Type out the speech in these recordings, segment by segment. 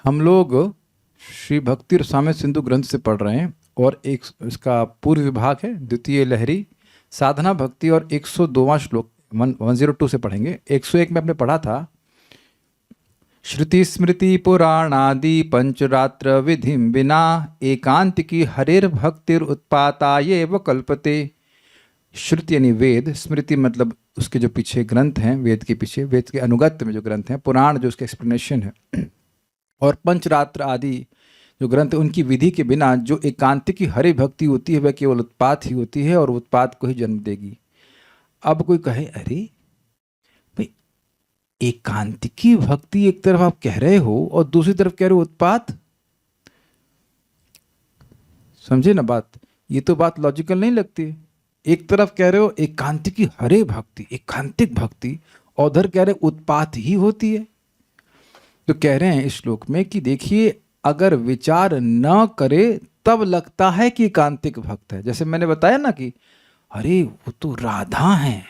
हम लोग श्री भक्ति रसामृत सिंधु ग्रंथ से पढ़ रहे हैं और एक इसका पूर्व विभाग है द्वितीय लहरी साधना भक्ति और 102वां श्लोक 102 से पढ़ेंगे। 101 में आपने पढ़ा था श्रुति स्मृति पुराणादि पंचरात्र विधिम बिना एकांतिकी हरेर भक्तिर उत्पाताये व कल्पते। श्रुति यानी वेद, स्मृति मतलब उसके जो पीछे ग्रंथ हैं, वेद के पीछे, वेद के अनुगत्य में जो ग्रंथ हैं, पुराण जो उसके एक्सप्लेनेशन है, और पंचरात्र आदि जो ग्रंथ उनकी विधि के बिना जो एकांतिकी हरि भक्ति होती है वह केवल उत्पात ही होती है और उत्पात को ही जन्म देगी। अब कोई कहे अरे भाई एकांतिकी भक्ति एक तरफ आप कह रहे हो और दूसरी तरफ कह रहे हो उत्पात, समझे ना बात? ये तो बात लॉजिकल नहीं लगती। एक तरफ कह रहे हो एकांतिकी हरे भक्ति, एकांतिक भक्ति, और उधर कह रहे उत्पात ही होती है। तो कह रहे हैं इस श्लोक में कि देखिए अगर विचार न करे तब लगता है कि एकांतिक भक्त है। जैसे मैंने बताया ना कि अरे वो तो राधा हैं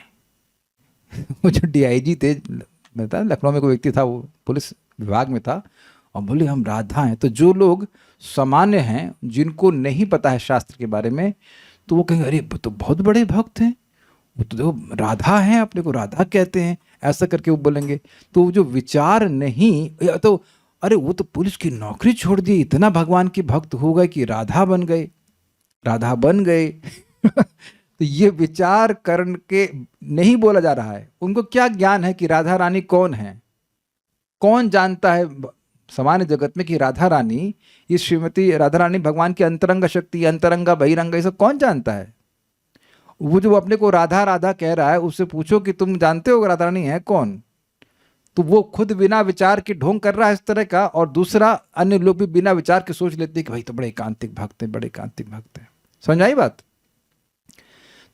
वो जो डीआईजी थे, बताया लखनऊ में कोई व्यक्ति था, वो पुलिस विभाग में था, और बोले हम राधा हैं। तो जो लोग सामान्य हैं, जिनको नहीं पता है शास्त्र के बारे में, तो वो कहेंगे अरे वो तो बहुत बड़े भक्त हैं, वो तो देखो राधा हैं, अपने को राधा कहते हैं, ऐसा करके वो बोलेंगे। तो जो विचार नहीं, तो अरे वो तो पुलिस की नौकरी छोड़ दी, इतना भगवान के भक्त हो गए कि राधा बन गए, राधा बन गए तो ये विचार करके नहीं बोला जा रहा है। उनको क्या ज्ञान है कि राधा रानी कौन है? कौन जानता है सामान्य जगत में कि राधा रानी, ये श्रीमती राधा रानी भगवान की अंतरंग शक्ति, अंतरंगा बहिरंगा, ये सब कौन जानता है? वो जो अपने को राधा राधा कह रहा है उससे पूछो कि तुम जानते हो राधा रानी है कौन? तो वो खुद बिना विचार के ढोंग कर रहा है इस तरह का, और दूसरा अन्य लोग भी बिना विचार के सोच लेते हैं कि भाई तो बड़े एकांतिक भक्त हैं, बड़े एकांतिक भक्त हैं। समझ आई बात?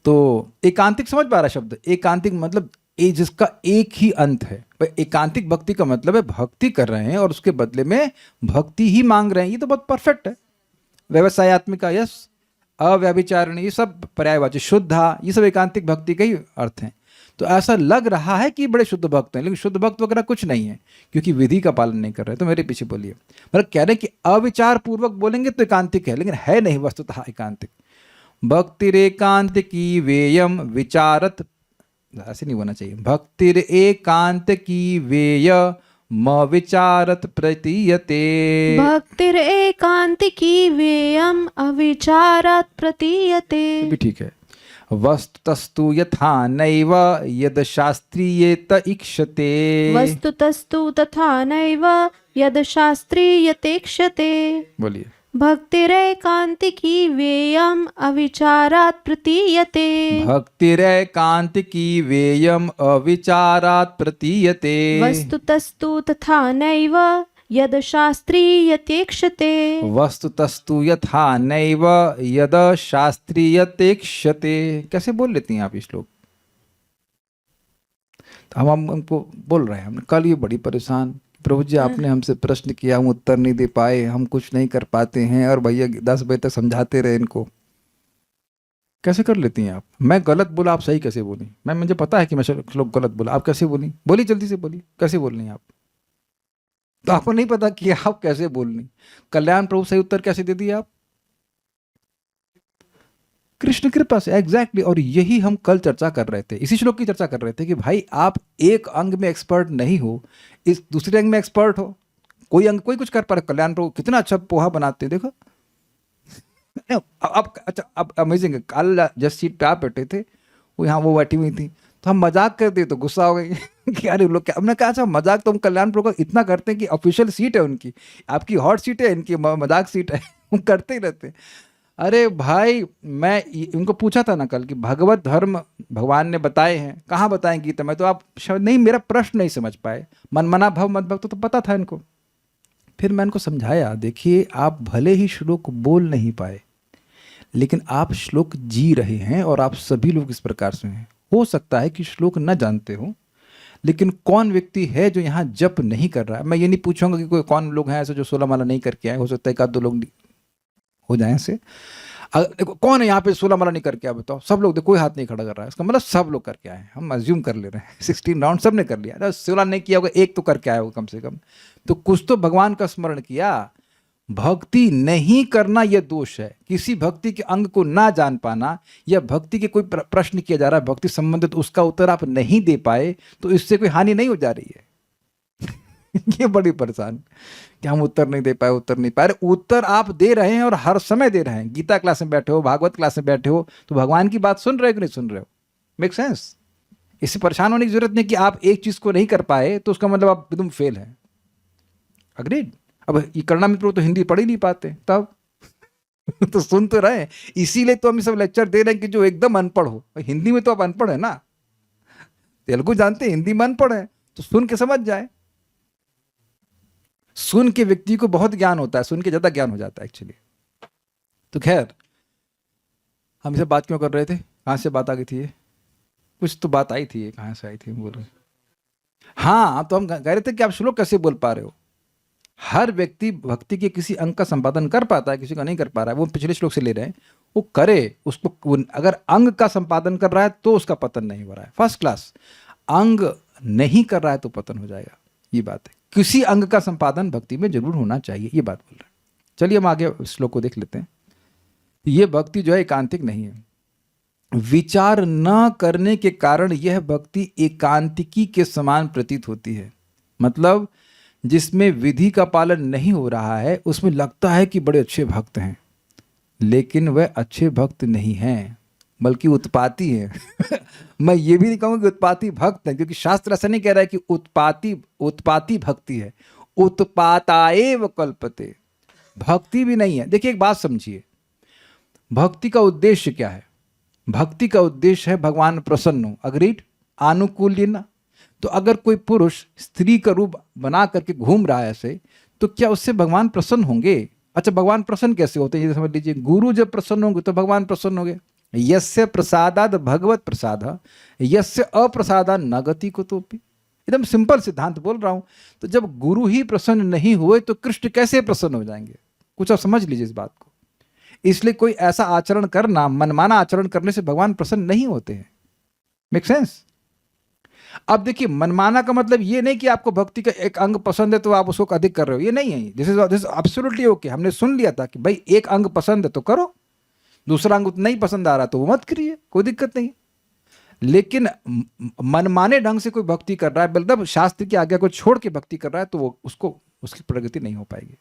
तो एकांतिक समझ पा रहा शब्द? एकांतिक मतलब जिसका एक ही अंत है। एकांतिक भक्ति का मतलब है भक्ति कर रहे हैं और उसके बदले में भक्ति ही मांग रहे हैं। ये तो बहुत परफेक्ट है। व्यवसायत्मिका यस, अव्यभिचारिणी, ये सब पर्यायवाची, शुद्धा, ये सब एकांतिक भक्ति के ही अर्थ हैं। तो ऐसा लग रहा है कि बड़े शुद्ध भक्त हैं, लेकिन शुद्ध भक्त वगैरह कुछ नहीं है, क्योंकि विधि का पालन नहीं कर रहे। तो मेरे पीछे बोलिए, मतलब कह रहे हैं कि अविचार पूर्वक बोलेंगे तो एकांतिक है, लेकिन है नहीं वस्तुतः एकांतिक। भक्तिर एकांतिकी वेयम विचारत, ऐसे नहीं होना चाहिए, भक्तिर एकांतिकी वेय म विचारत प्रतीयते। भक्तिर एकांतिकी वेयम अविचारात् प्रतीयते। भी ठीक है। वस्तुतस्तु यथा नैव यद शास्त्रीयेत इक्षते। वस्तुतस्तु तथा नैव यद शास्त्रीयतेक्षते। बोलिए। भक्तिरेकांतिकी वेयम अविचारात् प्रतीयते। भक्तिरेकांतिकी वेयम अविचारात् प्रतीयते। वस्तुतस्तु तथा नैव यद शास्त्रीयतेक्षते। वस्तुतस्तु यथा नैव यद शास्त्रीयतेक्षते। कैसे बोल लेती हैं आप इस श्लोक? तो हम हमको बोल रहे हैं, हम कल ये बड़ी परेशान, प्रभु जी आपने हमसे प्रश्न किया, हम उत्तर नहीं दे पाए, हम कुछ नहीं कर पाते हैं, और भैया 10 बजे तक समझाते रहे इनको। कैसे कर लेती हैं आप? मैं गलत बोला, आप सही कैसे बोली? मुझे पता है कि मैं श्लोक गलत बोला, आप कैसे बोली? बोली जल्दी से बोली, कैसे बोल रही हैं आप? तो आपको नहीं पता कि आप कैसे बोल रही। कल्याण प्रभु सही उत्तर कैसे दे दिए आप? कृष्ण कृपा से, एग्जैक्टली। और यही हम कल चर्चा कर रहे थे, इसी श्लोक की चर्चा कर रहे थे कि भाई आप एक अंग में एक्सपर्ट नहीं हो, इस दूसरे अंग में एक्सपर्ट हो। कोई अंग कोई कुछ कर पा रहा। कल्याण प्रभु कितना अच्छा पोहा बनाते हैं, देखो। अब अच्छा, अब अमेजिंग है। कल जिस सीट पे आप बैठे थे वो यहाँ वो बैठी हुई थी, तो हम मजाक करते तो गुस्सा हो गई कि अरे लोग क्या। हमने कहा अच्छा मजाक तो हम कल्याण प्रभु का इतना करते हैं कि ऑफिशियल सीट है उनकी, आपकी हॉट सीट है, इनकी मजाक सीट है, हम करते ही रहते हैं। अरे भाई मैं उनको पूछा था ना कल कि भगवत धर्म भगवान ने बताए हैं, कहाँ बताएं गीता में? तो आप शायद नहीं, मेरा प्रश्न नहीं समझ पाए। मनमना भव मत भक्त तो पता था इनको। फिर मैं इनको समझाया, देखिए आप भले ही श्लोक बोल नहीं पाए, लेकिन आप श्लोक जी रहे हैं, और आप सभी लोग इस प्रकार से हैं। हो सकता है कि श्लोक न जानते हो, लेकिन कौन व्यक्ति है जो यहाँ जप नहीं कर रहा है? मैं ये नहीं पूछूंगा कि कोई कौन लोग हैं ऐसे जो 16 माला नहीं करके आए, हो सकता है एक आध दो लोग हो जाए ऐसे। देखो कौन है यहाँ पे 16 माला नहीं करके आया बताओ? सब लोग, देखो कोई हाथ नहीं खड़ा कर रहा है, इसका मतलब सब लोग करके आए हैं, हम अज्यूम कर ले रहे हैं 16 राउंड सब ने कर लिया। अरे 16 नहीं किया होगा, एक तो करके आया होगा कम से कम, तो कुछ तो भगवान का स्मरण किया। भक्ति नहीं करना यह दोष है, किसी भक्ति के अंग को ना जान पाना, या भक्ति के कोई प्रश्न किया जा रहा है भक्ति संबंधित, उसका उत्तर आप नहीं दे पाए तो इससे कोई हानि नहीं हो जा रही है। ये बड़ी परेशान कि हम उत्तर नहीं दे पाए, उत्तर नहीं पाए। उत्तर आप दे रहे हैं और हर समय दे रहे हैं। गीता क्लास में बैठे हो, भागवत क्लास में बैठे हो, तो भगवान की बात सुन रहे हो कि नहीं सुन रहे हो? Make sense? इससे परेशान होने की जरूरत नहीं कि आप एक चीज को नहीं कर पाए तो उसका मतलब आप एकदम फेल है। अग्रीड? अब ये करुणा मित्र तो हिंदी पढ़ ही नहीं पाते तब तो सुन तो रहे, इसीलिए तो हम सब लेक्चर दे रहे हैं कि जो एकदम अनपढ़ हो, हिंदी में तो आप अनपढ़ है ना, तेलुगु जानते हैं, हिंदी में अनपढ़ है, तो सुन के समझ जाए। सुन के व्यक्ति को बहुत ज्ञान होता है, सुन के ज्यादा ज्ञान हो जाता है एक्चुअली। तो खैर, हम इसे बात क्यों कर रहे थे, कहां से बात आ गई थी? ये कुछ तो बात आई थी, ये कहां से आई थी बोल रहे? हाँ, तो हम कह रहे थे कि आप श्लोक कैसे बोल पा रहे हो। हर व्यक्ति भक्ति के किसी अंग का संपादन कर पाता है, किसी का नहीं कर पा रहा है। वो पिछले श्लोक से ले रहे हैं, वो करे, उसको अगर अंग का संपादन कर रहा है तो उसका पतन नहीं हो रहा है। First class. अंग नहीं कर रहा है तो पतन हो जाएगा, ये बात है। किसी अंग का संपादन भक्ति में जरूर होना चाहिए, ये बात बोल रहे हैं। चलिए हम आगे श्लोक को देख लेते हैं। ये भक्ति जो है एकांतिक नहीं है। विचार न करने के कारण यह भक्ति एकांतिकी के समान प्रतीत होती है। मतलब जिसमें विधि का पालन नहीं हो रहा है उसमें लगता है कि बड़े अच्छे भक्त हैं, लेकिन वह अच्छे भक्त नहीं हैं, बल्कि उत्पाती हैं। मैं ये भी नहीं कहूँगा कि उत्पाती भक्त हैं, क्योंकि शास्त्र ऐसा नहीं कह रहा है कि उत्पाती भक्ति है। उत्पाताएव कल्पते, भक्ति भी नहीं है। देखिए एक बात समझिए, भक्ति का उद्देश्य क्या है? भक्ति का उद्देश्य है भगवान प्रसन्न हो। अग्रीड? आनुकूल्य ना। तो अगर कोई पुरुष स्त्री का रूप बना करके घूम रहा है ऐसे, तो क्या उससे भगवान प्रसन्न होंगे? अच्छा, भगवान प्रसन्न कैसे होते हैं ये समझ लीजिए। गुरु जब प्रसन्न होंगे तो भगवान प्रसन्न होंगे। यस्य प्रसादाद भगवत प्रसाद, यस्य अप्रसादा न गति कुतोपि। एकदम सिंपल सिद्धांत बोल रहा हूं। तो जब गुरु ही प्रसन्न नहीं हुए तो कृष्ण कैसे प्रसन्न हो जाएंगे? कुछ आप समझ लीजिए इस बात को। इसलिए कोई ऐसा आचरण करना, मनमाना आचरण करने से भगवान प्रसन्न नहीं होते हैं। Make sense? अब देखिए, मनमाना का मतलब ये नहीं कि आपको भक्ति का एक अंग पसंद है तो आप उसको अधिक कर रहे हो, ये नहीं है। This is absolutely okay. हमने सुन लिया था कि भाई एक अंग पसंद है तो करो, दूसरा अंग नहीं पसंद आ रहा तो वो मत करिए, कोई दिक्कत नहीं। लेकिन मनमाने ढंग से कोई भक्ति कर रहा है, मतलब शास्त्र की आज्ञा को छोड़ के भक्ति कर रहा है, तो वो उसकी प्रगति नहीं हो पाएगी।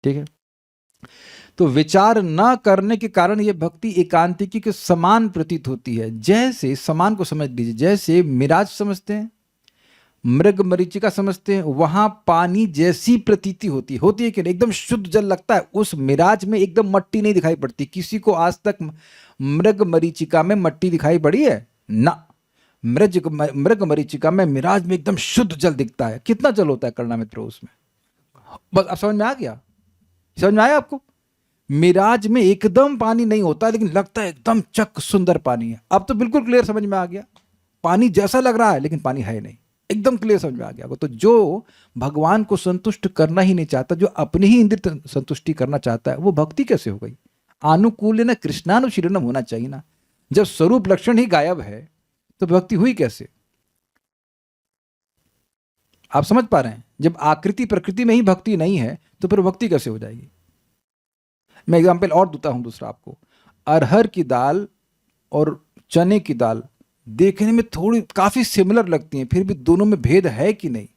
ठीक है? तो विचार न करने के कारण यह भक्ति एकांतिकी के समान प्रतीत होती है। जैसे, समान को समझ लीजिए, जैसे मिराज समझते हैं, मृग मरीचिका समझते हैं, वहां पानी जैसी प्रतीति होती है कि एकदम शुद्ध जल लगता है। उस मिराज में एकदम मट्टी नहीं दिखाई पड़ती। किसी को आज तक मृग मरीचिका में मट्टी दिखाई पड़ी है? ना। मृग मरीचिका में, मिराज में एकदम शुद्ध जल दिखता है। कितना जल होता है करुणा मित्रों उसमें? बस अब समझ में आ गया? समझ में आया आपको? मिराज में एकदम पानी नहीं होता, लेकिन लगता है एकदम चक सुंदर पानी है। अब तो बिल्कुल क्लियर समझ में आ गया। पानी जैसा लग रहा है लेकिन पानी है नहीं, एकदम क्लियर समझ में आ गया। तो जो भगवान को संतुष्ट करना ही नहीं चाहता, जो अपनी ही इंद्रिय संतुष्टि करना चाहता है, वो भक्ति कैसे हो गई? आनुकूल्य न कृष्णानुशीलनम होना चाहिए ना। जब स्वरूप लक्षण ही गायब है तो भक्ति हुई कैसे? आप समझ पा रहे हैं? जब आकृति प्रकृति में ही भक्ति नहीं है तो फिर भक्ति कैसे हो जाएगी? मैं एग्जाम्पल और देता हूं दूसरा आपको। अरहर की दाल और चने की दाल देखने में थोड़ी काफी सिमिलर लगती हैं, फिर भी दोनों में भेद है कि नहीं?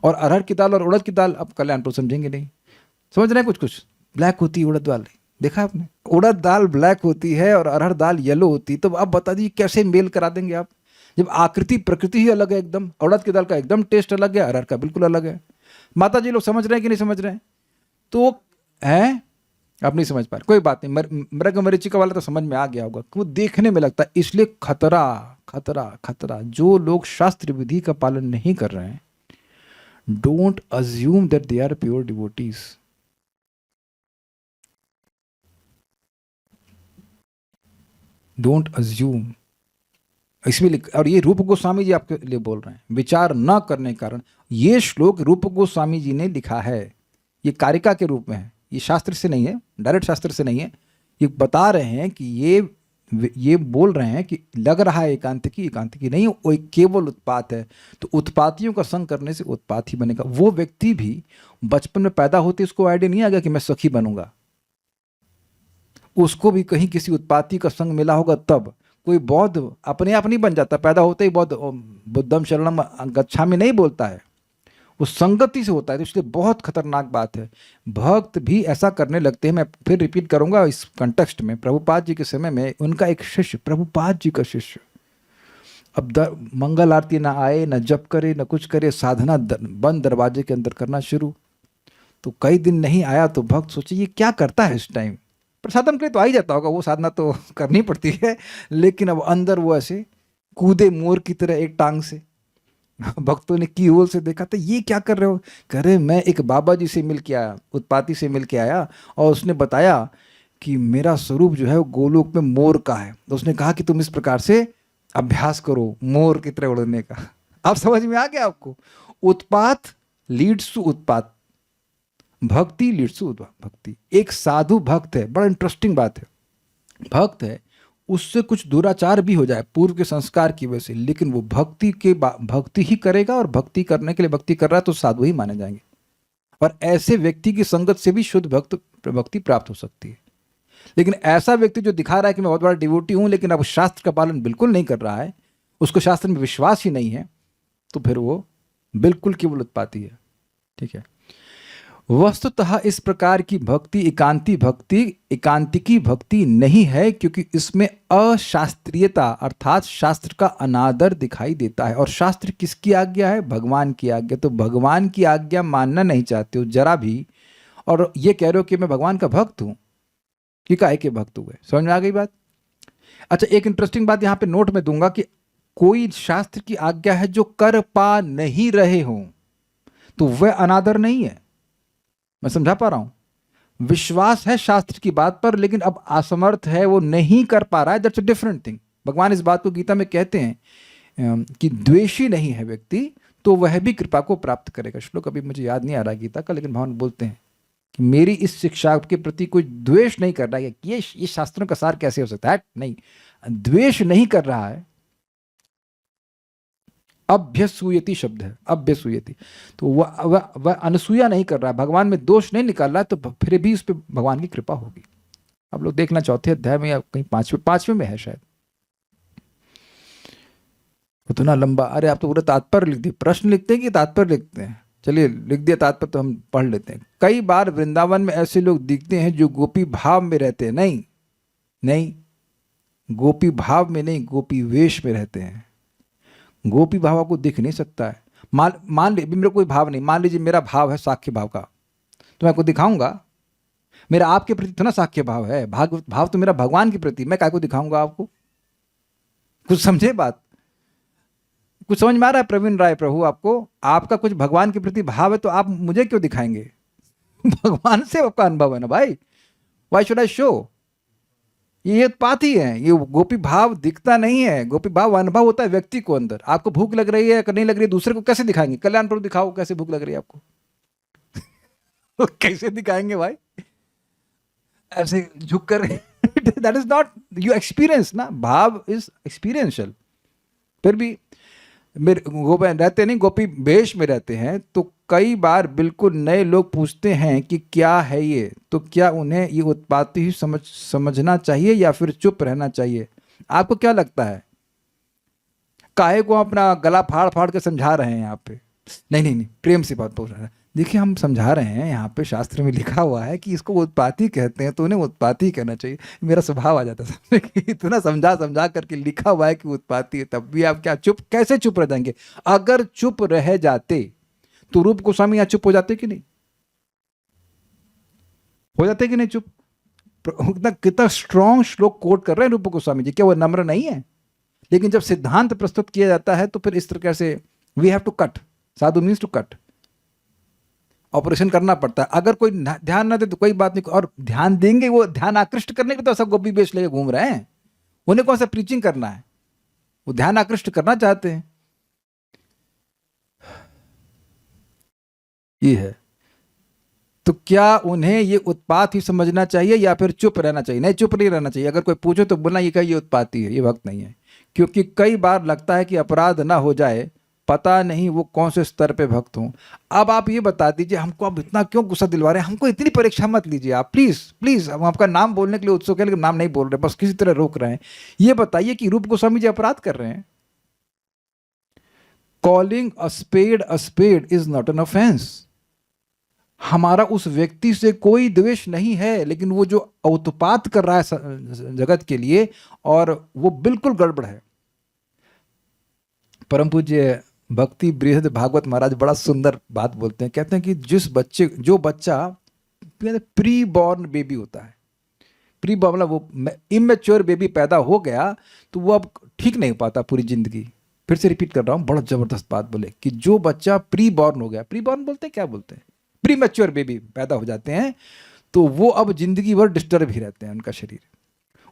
और अरहर की दाल और उड़द की दाल, अब कल्याण तो समझेंगे नहीं, समझ रहे हैं? कुछ ब्लैक होती है उड़द दाल, देखा आपने? उड़द दाल ब्लैक होती है और अरहर दाल येलो होती है। तो अब बता दीजिए कैसे मेल करा देंगे आप, जब आकृति प्रकृति ही अलग है एकदम। उड़द की दाल का एकदम टेस्ट अलग है, अरहर का बिल्कुल अलग है। माता जी लोग समझ रहे हैं कि नहीं समझ रहे हैं? तो है, आप नहीं समझ पा रहे, कोई बात नहीं। मृग मरीचिका वाला तो समझ में आ गया होगा, वो देखने में लगता है। इसलिए खतरा खतरा खतरा, जो लोग शास्त्र विधि का पालन नहीं कर रहे हैं, don't assume that they are pure devotees. Don't assume. इसमें और ये रूप गोस्वामी जी आपके लिए बोल रहे हैं, विचार न करने के कारण। ये श्लोक रूप गोस्वामी जी ने लिखा है, ये कारिका के रूप में है, ये शास्त्र से नहीं है, डायरेक्ट शास्त्र से नहीं है, ये बता रहे हैं कि ये बोल रहे हैं कि लग रहा है एकांतिकी नहीं, वो एक केवल उत्पात है। तो उत्पातियों का संग करने से उत्पात ही बनेगा। वो व्यक्ति भी बचपन में पैदा होते उसको आइडिया नहीं आ गया कि मैं सखी बनूंगा, उसको भी कहीं किसी उत्पाती का संग मिला होगा। तब कोई बौद्ध अपने आप नहीं बन जाता, पैदा होते ही बौद्ध बुद्धम शरणम गच्छामि नहीं बोलता है, वो संगति से होता है। तो इसलिए बहुत खतरनाक बात है। भक्त भी ऐसा करने लगते हैं। मैं फिर रिपीट करूंगा इस कंटेक्स्ट में, प्रभुपाद जी के समय में उनका एक शिष्य, प्रभुपाद जी का शिष्य, अब मंगल आरती ना आए, ना जप करे, ना कुछ करे, साधना बंद दरवाजे के अंदर करना शुरू। तो कई दिन नहीं आया तो भक्त सोचे ये क्या करता है इस टाइम, प्रसादन के लिए तो आ ही जाता होगा, वो साधना तो करनी पड़ती है। लेकिन अब अंदर वो ऐसे कूदे मोर की तरह एक टांग से। भक्तों ने की होल से देखा, तो ये क्या कर रहे हो? कह रहे मैं एक बाबा जी से मिल के आया, उत्पाती से मिल के आया, और उसने बताया कि मेरा स्वरूप जो है वो गोलोक में मोर का है। तो उसने कहा कि तुम इस प्रकार से अभ्यास करो मोर की तरह उड़ने का। आप समझ में आ गया आपको? उत्पात लीड्स टू उत्पात, भक्ति लीड्स टू भक्ति। एक साधु भक्त है, बड़ा इंटरेस्टिंग बात है, भक्त है, उससे कुछ दुराचार भी हो जाए पूर्व के संस्कार की वजह से, लेकिन वो भक्ति ही करेगा, और भक्ति करने के लिए भक्ति कर रहा है तो साधु ही माने जाएंगे। और ऐसे व्यक्ति की संगत से भी शुद्ध भक्ति प्राप्त हो सकती है। लेकिन ऐसा व्यक्ति जो दिखा रहा है कि मैं बहुत बड़ा डिवोटी हूं, लेकिन अब शास्त्र का पालन बिल्कुल नहीं कर रहा है, उसको शास्त्र में विश्वास ही नहीं है, तो फिर वो बिल्कुल केवल उत्पाती है। ठीक है। वस्तुतः इस प्रकार की भक्ति एकांतिकी भक्ति नहीं है, क्योंकि इसमें अशास्त्रीयता अर्थात शास्त्र का अनादर दिखाई देता है। और शास्त्र किसकी आज्ञा है? भगवान की आज्ञा। तो भगवान की आज्ञा मानना नहीं चाहते हो जरा भी, और ये कह रहे हो कि मैं भगवान का भक्त हूं, कि काहे के भक्त हुए? समझ में आ गई बात? अच्छा, एक इंटरेस्टिंग बात यहां पे नोट में दूंगा कि कोई शास्त्र की आज्ञा है जो कर पा नहीं रहे हो तो वह अनादर नहीं है। मैं समझा पा रहा हूं? विश्वास है शास्त्र की बात पर, लेकिन अब असमर्थ है, वो नहीं कर पा रहा है, दैट्स अ डिफरेंट थिंग। भगवान इस बात को गीता में कहते हैं कि द्वेषी नहीं है व्यक्ति तो वह भी कृपा को प्राप्त करेगा। श्लोक अभी मुझे याद नहीं आ रहा गीता का, लेकिन भगवान बोलते हैं कि मेरी इस शिक्षा के प्रति कोई द्वेष नहीं कर रहा है, ये शास्त्रों का सार कैसे हो सकता है? नहीं, द्वेष नहीं कर रहा है। अभ्यसूयति शब्द है, अभ्यसूयति, तो वह अनसूया नहीं कर रहा है, भगवान में दोष नहीं निकाल रहा है, तो फिर भी उस पर भगवान की कृपा होगी। आप लोग देखना चौथे अध्याय में या कहीं पांचवें में है शायद, उतना लंबा। अरे आप तो पूरा तात्पर्य लिख दिए, प्रश्न लिखते हैं कि तात्पर्य लिखते हैं? चलिए लिख दिया तात्पर्य तो हम पढ़ लेते हैं। कई बार वृंदावन में ऐसे लोग दिखते हैं जो गोपी भाव में रहते हैं। नहीं, गोपी भाव में नहीं, गोपी वेश में रहते हैं। गोपी भाव को दिख नहीं सकता है। मान लीजिए मेरा कोई भाव नहीं, मान लीजिए मेरा भाव है साख्य भाव का, तो मैं आपको दिखाऊंगा। मेरा आपके प्रति तो ना साख्य भाव है, भाव तो मेरा भगवान के प्रति, मैं काय को दिखाऊंगा आपको? कुछ समझे बात? कुछ समझ में आ रहा है प्रवीण राय प्रभु आपको? आपका कुछ भगवान के प्रति भाव है तो आप मुझे क्यों दिखाएंगे? भगवान से आपका अनुभव है ना भाई, व्हाई शुड आई शो? ये उत्पात ही है, ये गोपी भाव दिखता नहीं है। गोपी भाव अनुभव होता है व्यक्ति को अंदर। आपको भूख लग रही है, नहीं लग रही है, दूसरे को कैसे दिखाएंगे? कल्याण प्रभु दिखाओ कैसे भूख लग रही है आपको। कैसे दिखाएंगे भाई? ऐसे झुक कर। That is not you experience ना, भाव इज एक्सपीरियंशियल। फिर भी मेरे गोपी रहते नहीं, गोपी वेश में रहते हैं, तो कई बार बिल्कुल नए लोग पूछते हैं कि क्या है ये, तो क्या उन्हें ये उत्पत्ति ही समझना चाहिए या फिर चुप रहना चाहिए? आपको क्या लगता है? काहे को अपना गला फाड़ फाड़ के समझा रहे हैं यहाँ पे? नहीं, प्रेम से बात बोल रहा है। देखिए हम समझा रहे हैं, यहाँ पे शास्त्र में लिखा हुआ है कि इसको उत्पाती कहते हैं, तो उन्हें उत्पाती कहना चाहिए। मेरा स्वभाव आ जाता है इतना समझा करके लिखा हुआ है कि उत्पाती है, तब भी आप क्या चुप, कैसे चुप रह जाएंगे? अगर चुप रह जाते तो रूप गोस्वामी यहाँ चुप हो जाते कि नहीं? हो जाते कि नहीं चुप? कितना स्ट्रॉन्ग श्लोक कोट कर रहे हैं रूप गोस्वामी जी, क्या वो नम्र नहीं है? लेकिन जब सिद्धांत प्रस्तुत किया जाता है तो फिर इस तरह से we have to cut. Sadhu means to cut, operation करना पड़ता है। अगर कोई ध्यान ना दे तो कोई बात नहीं, और ध्यान देंगे, वो ध्यान आकृष्ट करने के तो सब गोपी बेच लेके घूम रहे हैं, उन्हें कौन सा प्रीचिंग करना है? वो ध्यान आकृष्ट करना चाहते हैं। ये है। तो क्या उन्हें ये उत्पात ही समझना चाहिए या फिर चुप रहना चाहिए? नहीं, चुप नहीं रहना चाहिए। अगर कोई पूछे तो बोलना ये क्या, ये उत्पाती है, ये भक्त नहीं है। क्योंकि कई बार लगता है कि अपराध ना हो जाए, पता नहीं वो कौन से स्तर पे भक्त हूं। अब आप ये बता दीजिए, हमको आप इतना क्यों गुस्सा दिलवा रहे हैं? हमको इतनी परीक्षा मत लीजिए आप, प्लीज प्लीज। हम आपका नाम बोलने के लिए उत्सुक है लेकिन नाम नहीं बोल रहे, बस किसी तरह रोक रहे हैं। ये बताइए कि रूप गोस्वामी जी अपराध कर रहे हैं? Calling a spade is not an offence. हमारा उस व्यक्ति से कोई द्वेष नहीं है, लेकिन वो जो उत्पात कर रहा है जगत के लिए, और वो बिल्कुल गड़बड़ है। परम पूज्य भक्ति बृहद भागवत महाराज बड़ा सुंदर बात बोलते हैं। कहते हैं कि जो बच्चा प्री बॉर्न बेबी होता है, प्री बॉर्न मतलब वो इमेच्योर बेबी पैदा हो गया, तो वो अब ठीक नहीं हो पाता पूरी जिंदगी। फिर से रिपीट कर रहा हूं, बड़ा जबरदस्त बात बोले कि जो बच्चा प्री बॉर्न हो गया, प्री बॉर्न बोलते हैं, क्या बोलते हैं, प्री मैच्योर बेबी पैदा हो जाते हैं, तो वो अब जिंदगी भर डिस्टर्ब ही रहते हैं उनका शरीर।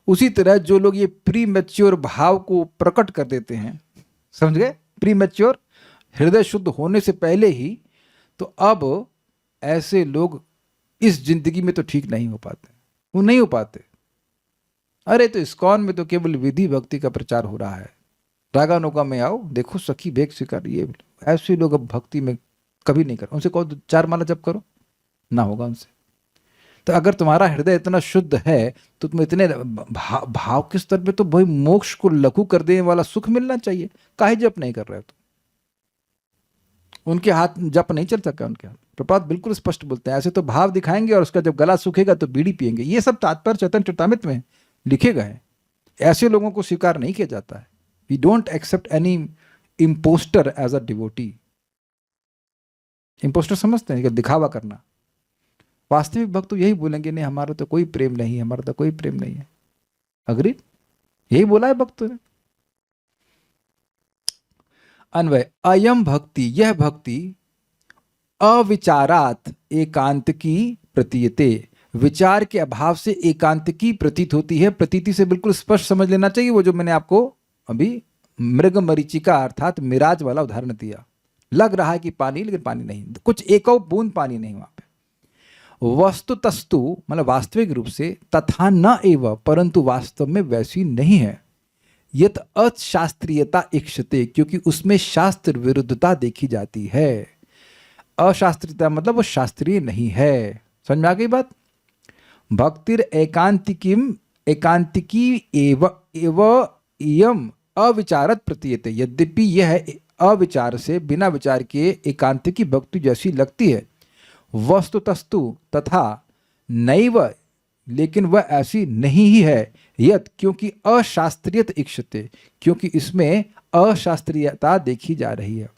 उसी तरह जो लोग ये प्री मैच्योर भाव को प्रकट कर देते हैं, समझ गए, प्री मैच्योर, हृदय शुद्ध होने से पहले ही, तो अब ऐसे लोग इस जिंदगी में तो ठीक नहीं हो पाते, वो नहीं हो पाते। अरे तो इस्कॉन में तो केवल विधि भक्ति का प्रचार हो रहा है। रागानुगा में आओ, देखो सखी भेग स्वीकार, ये ऐसे लोग अब भक्ति में कभी नहीं कर। उनसे कहो 4 माला जप करो, ना होगा उनसे। तो अगर तुम्हारा हृदय इतना शुद्ध है तो तुम इतने भाव के स्तर पे, तो भाई मोक्ष को लघु कर देने वाला सुख मिलना चाहिए, काहे जप नहीं कर रहे हो तुम? उनके हाथ जप नहीं चल सका उनके हाथ। प्रपात बिल्कुल स्पष्ट बोलते हैं, ऐसे तो भाव दिखाएंगे और उसका जब गला सूखेगा तो बीड़ी पिएंगे। ये सब तात्पर्य चैतन्य चरितामृत में लिखे गए हैं। ऐसे लोगों को स्वीकार नहीं किया जाता है। We don't accept any impostor as a devotee. Impostor समझते हैं कि दिखावा करना। वास्तविक भक्त तो यही बोलेंगे, नहीं हमारा तो कोई प्रेम नहीं है, हमारा तो कोई प्रेम नहीं है। अग्री, यही बोला है भक्तों ने। अन्वय, अयम भक्ति, यह भक्ति अविचारात एकांत की प्रतीयते, विचार के अभाव से एकांत की प्रतीत होती है। प्रतीति से बिल्कुल स्पष्ट समझ लेना चाहिए, वो जो मैंने आपको अभी मृग मरीचिका अर्थात मिराज वाला उदाहरण दिया। लग रहा है कि पानी, लेकिन पानी नहीं, कुछ एक बूंद पानी नहीं वहां पे। वस्तुतस्तु मतलब वास्तविक रूप से, तथा न एव परंतु वास्तव में वैसी नहीं है। यत अशास्त्रीयता इक्षते, क्योंकि उसमें शास्त्र विरुद्धता देखी जाती है। अशास्त्रीयता मतलब वो शास्त्रीय नहीं है। समझ में आ गई बात? भक्तिर एकांतिकीम एकांतिकी एव इयम अविचारत प्रतीयते, यद्यपि यह अविचार से बिना विचार के एकांतिकी भक्ति जैसी लगती है। वस्तुतस्तु तथा नैव, लेकिन वह ऐसी नहीं ही है। यत क्योंकि अशास्त्रीयत इक्षते, क्योंकि इसमें अशास्त्रीयता देखी जा रही है।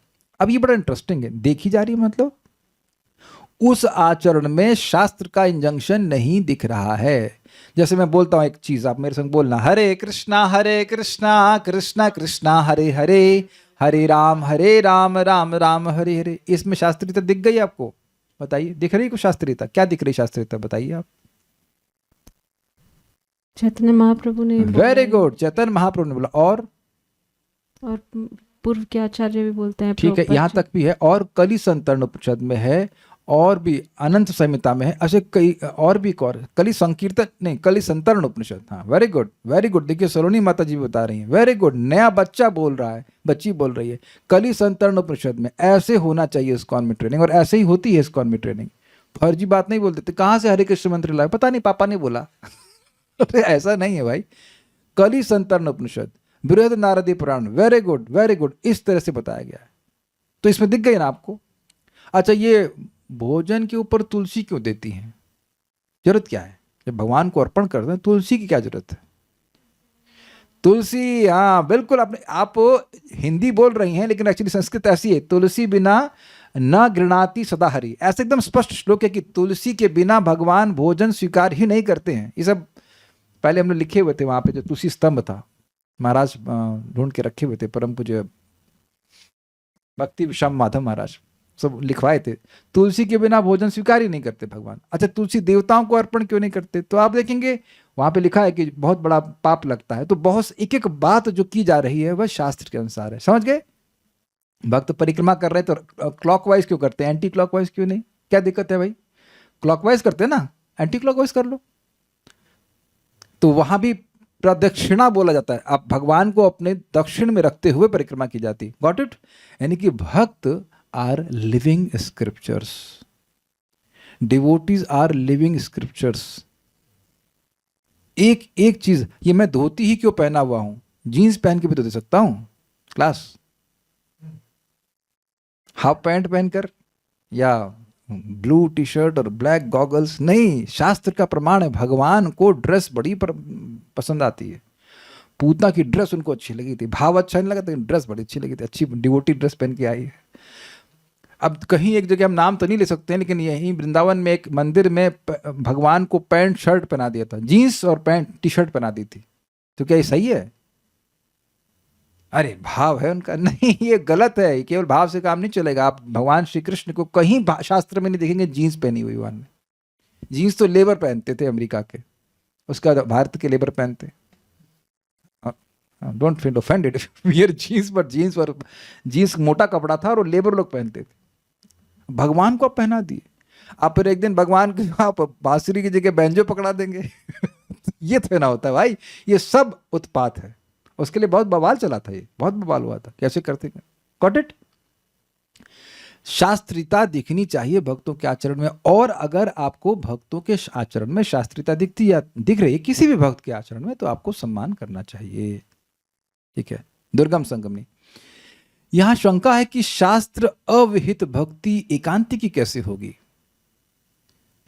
अब ये बड़ा इंटरेस्टिंग है, देखी जा रही है मतलब उस आचरण में शास्त्र का इंजंक्शन नहीं दिख रहा है। जैसे मैं बोलता हूं एक चीज, आप मेरे संग बोलना, हरे कृष्णा कृष्णा कृष्णा हरे हरे, हरे राम राम राम हरे हरे। इसमें शास्त्रीयता दिख गई आपको? बताइए, दिख रही कुछ शास्त्रीयता? क्या दिख रही शास्त्रीयता, बताइए आप। चैतन्य महाप्रभु ने वेरी गुड, चैतन्य महाप्रभु ने बोला। और पूर्व के आचार्य भी बोलते हैं, ठीक है, यहां तक भी है। और कलि संतरण उपनिषद में है, और भी अनंत संहिता में है, ऐसे कई और भी कलि संकीर्तन नहीं, कलि संतरण उपनिषद। हाँ, वेरी गुड वेरी गुड। देखिए सलोनी माता जी बता रही हैं, वेरी गुड। नया बच्चा बोल रहा है, बच्ची बोल रही है, कलि संतरण उपनिषद में ऐसे होना चाहिए इस्कॉन में ट्रेनिंग, और ऐसे ही होती है इस्कॉन में ट्रेनिंग। फर्जी बात नहीं बोल देते, कहाँ से हरे कृष्ण मंत्र लाए, पता नहीं, पापा ने बोला। ऐसा नहीं है भाई। कलि संतरण उपनिषद, बृहद नारदी पुराण, वेरी गुड वेरी गुड, इस तरह से बताया गया है। तो इसमें दिख गई ना आपको। अच्छा, ये भोजन के ऊपर तुलसी क्यों देती हैं? जरूरत क्या है? जब भगवान को अर्पण करते हैं, तुलसी की क्या जरूरत है? तुलसी, हाँ बिल्कुल, आप हिंदी बोल रही हैं लेकिन एक्चुअली संस्कृत ऐसी है, तुलसी बिना न गृणाति सदा हरि। ऐसे एकदम स्पष्ट श्लोक है कि तुलसी के बिना भगवान भोजन स्वीकार ही नहीं करते हैं। ये सब पहले हमने लिखे हुए थे वहां पे, जो तुलसी स्तंभ था महाराज ढूंढ के रखे हुए थे, परम पूज्य भक्ति विश्राम माधव महाराज सब लिखवाए थे। तुलसी के बिना भोजन स्वीकार ही नहीं करते भगवान। अच्छा, तुलसी देवताओं को अर्पण क्यों नहीं करते? तो आप देखेंगे वहां पे लिखा है कि बहुत बड़ा पाप लगता है। तो बहुत एक एक बात जो की जा रही है वह शास्त्र के अनुसार है। समझ गए? भक्त परिक्रमा कर रहे हैं तो क्लॉकवाइज क्यों करते हैं, एंटी क्लॉकवाइज क्यों नहीं? क्या दिक्कत है भाई? क्लॉकवाइज करते हैं ना, एंटी क्लॉकवाइज कर लो। तो वहां भी प्रदक्षिणा बोला जाता है, आप भगवान को अपने दक्षिण में रखते हुए परिक्रमा की जाती। Got it? यानी कि bhakt are living scriptures, devotees are living scriptures. एक एक चीज, ये मैं धोती ही क्यों पहना हुआ हूं, जीन्स पहन के भी तो दे सकता हूं क्लास, हाफ पैंट पहनकर या ब्लू टी शर्ट और ब्लैक गॉगल्स नहीं। शास्त्र का प्रमाण है, भगवान को ड्रेस बड़ी पसंद आती है। पूतना की ड्रेस उनको अच्छी लगी थी, भाव अच्छा नहीं लगा, लेकिन ड्रेस बड़ी अच्छी लगी थी, अच्छी डिवोटी ड्रेस पहन के आई है। अब कहीं एक जगह हम नाम तो नहीं ले सकते हैं, लेकिन यहीं वृंदावन में एक मंदिर में भगवान को पैंट शर्ट पहना दिया था, जीन्स और पैंट टी शर्ट पहना दी थी। तो क्या ये सही है? अरे भाव है उनका, नहीं ये गलत है, केवल भाव से काम नहीं चलेगा। आप भगवान श्री कृष्ण को कहीं शास्त्र में नहीं देखेंगे जीन्स पहनी हुई। भगवान ने जीन्स तो लेबर पहनते थे अमेरिका के, उसका भारत के लेबर पहनते। Don't feel offended wear jeans, but jeans और जीन्स मोटा कपड़ा था और लेबर लोग पहनते थे। भगवान को आप पहना दिए, आप फिर एक दिन भगवान के आप बांसुरी की जगह बैंजो पकड़ा देंगे ये तो ना होता है भाई, ये सब उत्पात है। उसके लिए बहुत बवाल चला था, ये बहुत बवाल हुआ था, कैसे करते। Got it? शास्त्रीयता दिखनी चाहिए भक्तों के आचरण में, और अगर आपको भक्तों के आचरण में शास्त्रीयता दिखती या दिख रही है किसी भी भक्त के आचरण में, तो आपको सम्मान करना चाहिए। ठीक है, दुर्गम संगमनी। यहां शंका है कि शास्त्र अविहित भक्ति एकांतिकी कैसे होगी।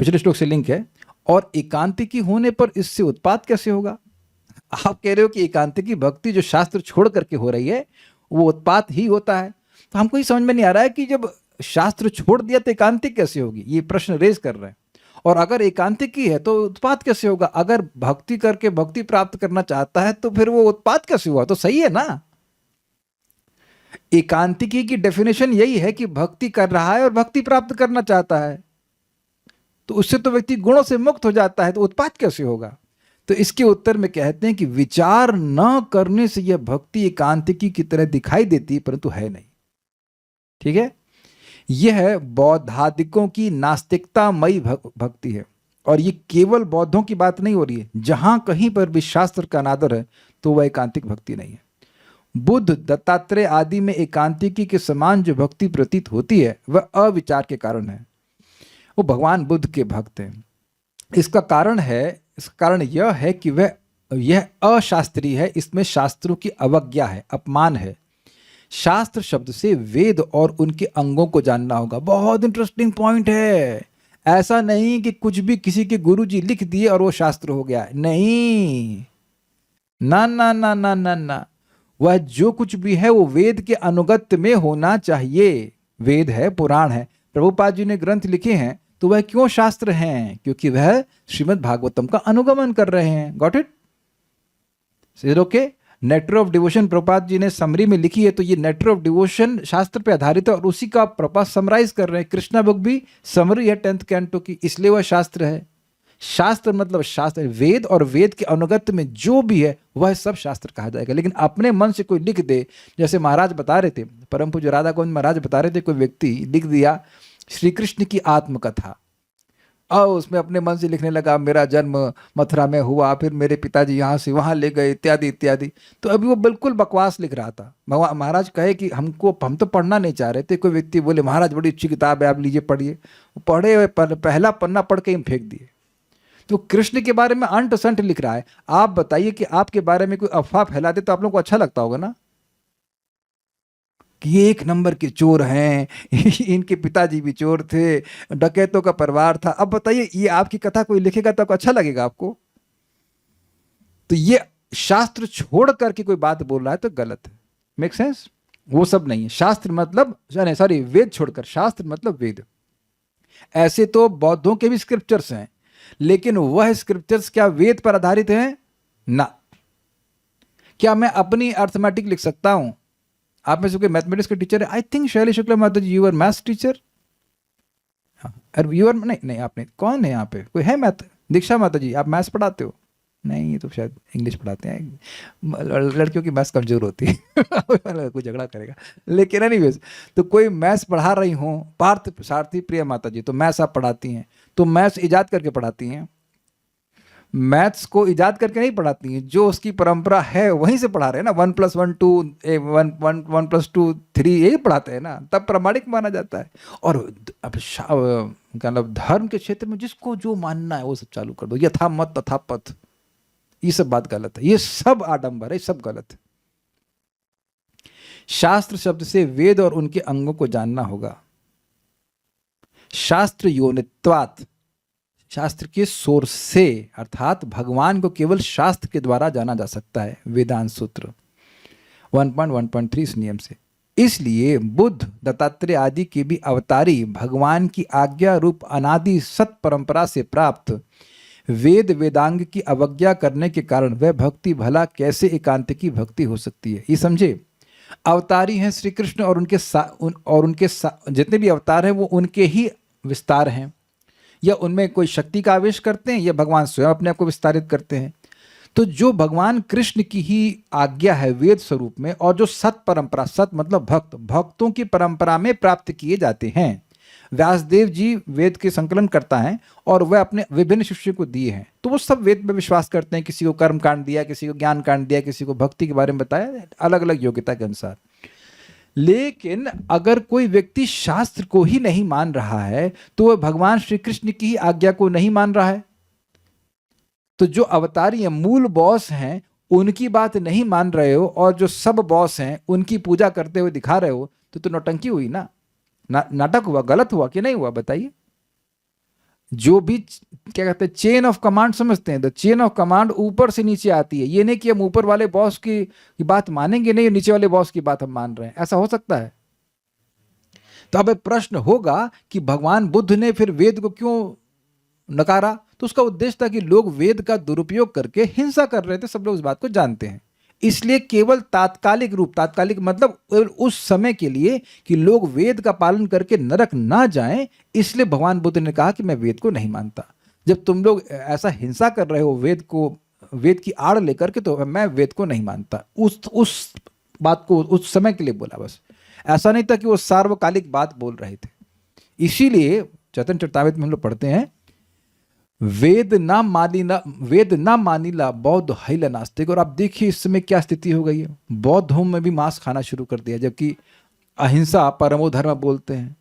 पिछले श्लोक से लिंक है, और एकांतिकी होने पर इससे उत्पात कैसे होगा। आप कह रहे हो कि एकांतिकी भक्ति जो शास्त्र छोड़ करके हो रही है वो उत्पात ही होता है, तो हमको ही समझ में नहीं आ रहा है कि जब शास्त्र छोड़ दिया तो एकांतिक कैसे होगी, ये प्रश्न रेज कर रहे हैं। और अगर एकांतिकी है तो उत्पात कैसे होगा। अगर भक्ति करके भक्ति प्राप्त करना चाहता है तो फिर वो उत्पात कैसे हुआ, तो सही है ना। एकांतिकी की डेफिनेशन यही है कि भक्ति कर रहा है और भक्ति प्राप्त करना चाहता है, तो उससे तो व्यक्ति गुणों से मुक्त हो जाता है, तो उत्पात कैसे होगा। तो इसके उत्तर में कहते हैं कि विचार न करने से यह भक्ति एकांतिकी की तरह दिखाई देती परंतु है नहीं। ठीक है, यह बौद्धादिकों की नास्तिकतामयी भक्ति है, और ये केवल बौद्धों की बात नहीं हो रही है। जहां कहीं पर भी शास्त्र का अनादर है तो वह एकांतिक भक्ति नहीं है। बुद्ध, दत्तात्रेय आदि में एकांतिकी के समान जो भक्ति प्रतीत होती है वह अविचार के कारण है। वो भगवान बुद्ध के भक्त हैं। इसका कारण यह है कि यह अशास्त्रीय है, इसमें शास्त्रों की अवज्ञा है, अपमान है। शास्त्र शब्द से वेद और उनके अंगों को जानना होगा। बहुत इंटरेस्टिंग पॉइंट है। ऐसा नहीं कि कुछ भी किसी के गुरुजी लिख दिए और वो शास्त्र हो गया, नहीं, ना ना ना ना ना ना। वह जो कुछ भी है वो वेद के अनुगत्य में होना चाहिए। वेद है, पुराण है, प्रभुपाद जी ने ग्रंथ लिखे हैं, तो वह क्यों शास्त्र हैं, क्योंकि वह श्रीमद् भागवतम का अनुगमन कर रहे हैं। Got it? Okay. Nectar of devotion Prabhupada ji ने समरी में लिखी है, तो ये नेटर ऑफ डिवोशन शास्त्र पे आधारित है और उसी का प्रभुपाद समराइज कर रहे हैं। कृष्णा बुक भी समरी है 10th कैंटो की, इसलिए वह शास्त्र है। शास्त्र मतलब शास्त्र, वेद, और वेद के अनुगत्य में जो भी है वह सब शास्त्र कहा जाएगा। लेकिन अपने मन से कोई लिख दे, जैसे महाराज बता रहे थे, परम पूज्य राधा गोविंद महाराज बता रहे थे, कोई व्यक्ति लिख दिया श्री कृष्ण की आत्मकथा, और उसमें अपने मन से लिखने लगा मेरा जन्म मथुरा में हुआ, फिर मेरे पिताजी यहाँ से वहाँ ले गए, इत्यादि इत्यादि। तो अभी वो बिल्कुल बकवास लिख रहा था। महाराज कहे कि हम तो पढ़ना नहीं चाह रहे थे। कोई व्यक्ति बोले महाराज बड़ी अच्छी किताब है, आप लीजिए पढ़िए। पढ़े हुए पहला पन्ना पढ़ के ही फेंक दिए। तो कृष्ण के बारे में अंट संट लिख रहा है। आप बताइए कि आपके बारे में कोई अफवाह फैला दे तो आप लोगों को अच्छा लगता होगा ना, कि ये एक नंबर के चोर हैं, इनके पिताजी भी चोर थे, डकैतों का परिवार था। अब बताइए ये आपकी कथा कोई लिखेगा तो आपको अच्छा लगेगा आपको? तो ये शास्त्र छोड़ करके कोई बात बोल रहा है तो गलत है। Make sense? वो सब नहीं है। शास्त्र मतलब सॉरी, वेद छोड़कर, शास्त्र मतलब वेद। ऐसे तो बौद्धों के भी स्क्रिप्चर्स हैं, लेकिन वह स्क्रिप्चर्स क्या वेद पर आधारित हैं? ना। क्या मैं अपनी अर्थमेटिक लिख सकता हूं? आप में से कोई मैथमेटिक्स के टीचर है? आई थिंक शैली शुक्ला माता ji, you are maths teacher. You are नहीं, आपने कौन है यहाँ पे? कोई है मैथ? दीक्षा माता जी, आप मैथ्स पढ़ाते हो? नहीं, ये तो शायद इंग्लिश पढ़ाते हैं, लड़कियों की मैथ्स कमजोर होती है कोई झगड़ा करेगा, लेकिन एनीवेज, तो कोई मैथ्स पढ़ा रही हो, पार्थ सारथी प्रिय माता जी, तो मैथ्स आप पढ़ाती हैं, तो मैथ्स इजाद करके पढ़ाती हैं, मैथ्स को इजाद करके नहीं पढ़ाती हैं, जो उसकी परंपरा है वहीं से पढ़ा रहे हैं ना, 1+1 2, 1+2 3, यही पढ़ाते हैं ना, तब प्रामाणिक माना जाता है। और अब मतलब धर्म के क्षेत्र में जिसको जो मानना है वो सब चालू कर दो, यथा मत तथा पथ, ये सब बात गलत है, ये सब आडंबर है, सब गलत है। शास्त्र शब्द से वेद और उनके अंगों को जानना होगा। शास्त्र योनित्वात्, शास्त्र के सोर्स से, अर्थात भगवान को केवल शास्त्र के द्वारा जाना जा सकता है, वेदांत सूत्र 1.1.3 इस नियम से। इसलिए बुद्ध, दत्तात्रेय आदि के भी अवतारी भगवान की आज्ञा रूप अनादि सत परंपरा से प्राप्त वेद वेदांग की अवज्ञा करने के कारण वह भक्ति भला कैसे एकांतिकी भक्ति हो सकती है, ये समझे। अवतारी हैं श्री कृष्ण, और उनके जितने भी अवतार हैं वो उनके ही विस्तार हैं, या उनमें कोई शक्ति का आवेश करते हैं, या भगवान स्वयं अपने आप को विस्तारित करते हैं। तो जो भगवान कृष्ण की ही आज्ञा है वेद स्वरूप में, और जो सत परंपरा, सत मतलब भक्त, भक्तों की परंपरा में प्राप्त किए जाते हैं। व्यासदेव जी वेद के संकलन करता है और वह अपने विभिन्न शिष्यों को दिए हैं, तो वो सब वेद में विश्वास करते हैं। किसी को कर्म कांड दिया, किसी को ज्ञान कांड दिया, किसी को भक्ति के बारे में बताया, अलग अलग योग्यता के अनुसार। लेकिन अगर कोई व्यक्ति शास्त्र को ही नहीं मान रहा है, तो वह भगवान श्री कृष्ण की आज्ञा को नहीं मान रहा है। तो जो अवतारी हैं, मूल बॉस हैं, उनकी बात नहीं मान रहे हो, और जो सब बॉस हैं उनकी पूजा करते हुए दिखा रहे हो, तो नौटंकी हुई ना, नाटक हुआ, गलत हुआ कि नहीं हुआ, बताइए। जो भी क्या कहते हैं चेन ऑफ कमांड समझते हैं, तो चेन ऑफ कमांड ऊपर से नीचे आती है। ये नहीं कि हम ऊपर वाले बॉस की बात मानेंगे नहीं, नीचे वाले बॉस की बात हम मान रहे हैं, ऐसा हो सकता है। तो अब प्रश्न होगा कि भगवान बुद्ध ने फिर वेद को क्यों नकारा, तो उसका उद्देश्य था कि लोग वेद का दुरुपयोग करके हिंसा कर रहे थे, सब लोग इस बात को जानते हैं। इसलिए केवल तात्कालिक रूप, तात्कालिक मतलब उस समय के लिए कि लोग वेद का पालन करके नरक ना जाएं, इसलिए भगवान बुद्ध ने कहा कि मैं वेद को नहीं मानता। जब तुम लोग ऐसा हिंसा कर रहे हो वेद को, वेद की आड़ लेकर के, तो मैं वेद को नहीं मानता। उस बात को उस समय के लिए बोला, बस। ऐसा नहीं था कि वो सार्वकालिक बात बोल रहे थे। इसीलिए चैतन्य चरितामृत में हम लोग पढ़ते हैं, वेद ना मानिला बौद्ध हैल नास्तिक। और आप देखिए इस समय क्या स्थिति हो गई है, बौद्धों में भी मांस खाना शुरू कर दिया, जबकि अहिंसा परमो धर्म बोलते हैं,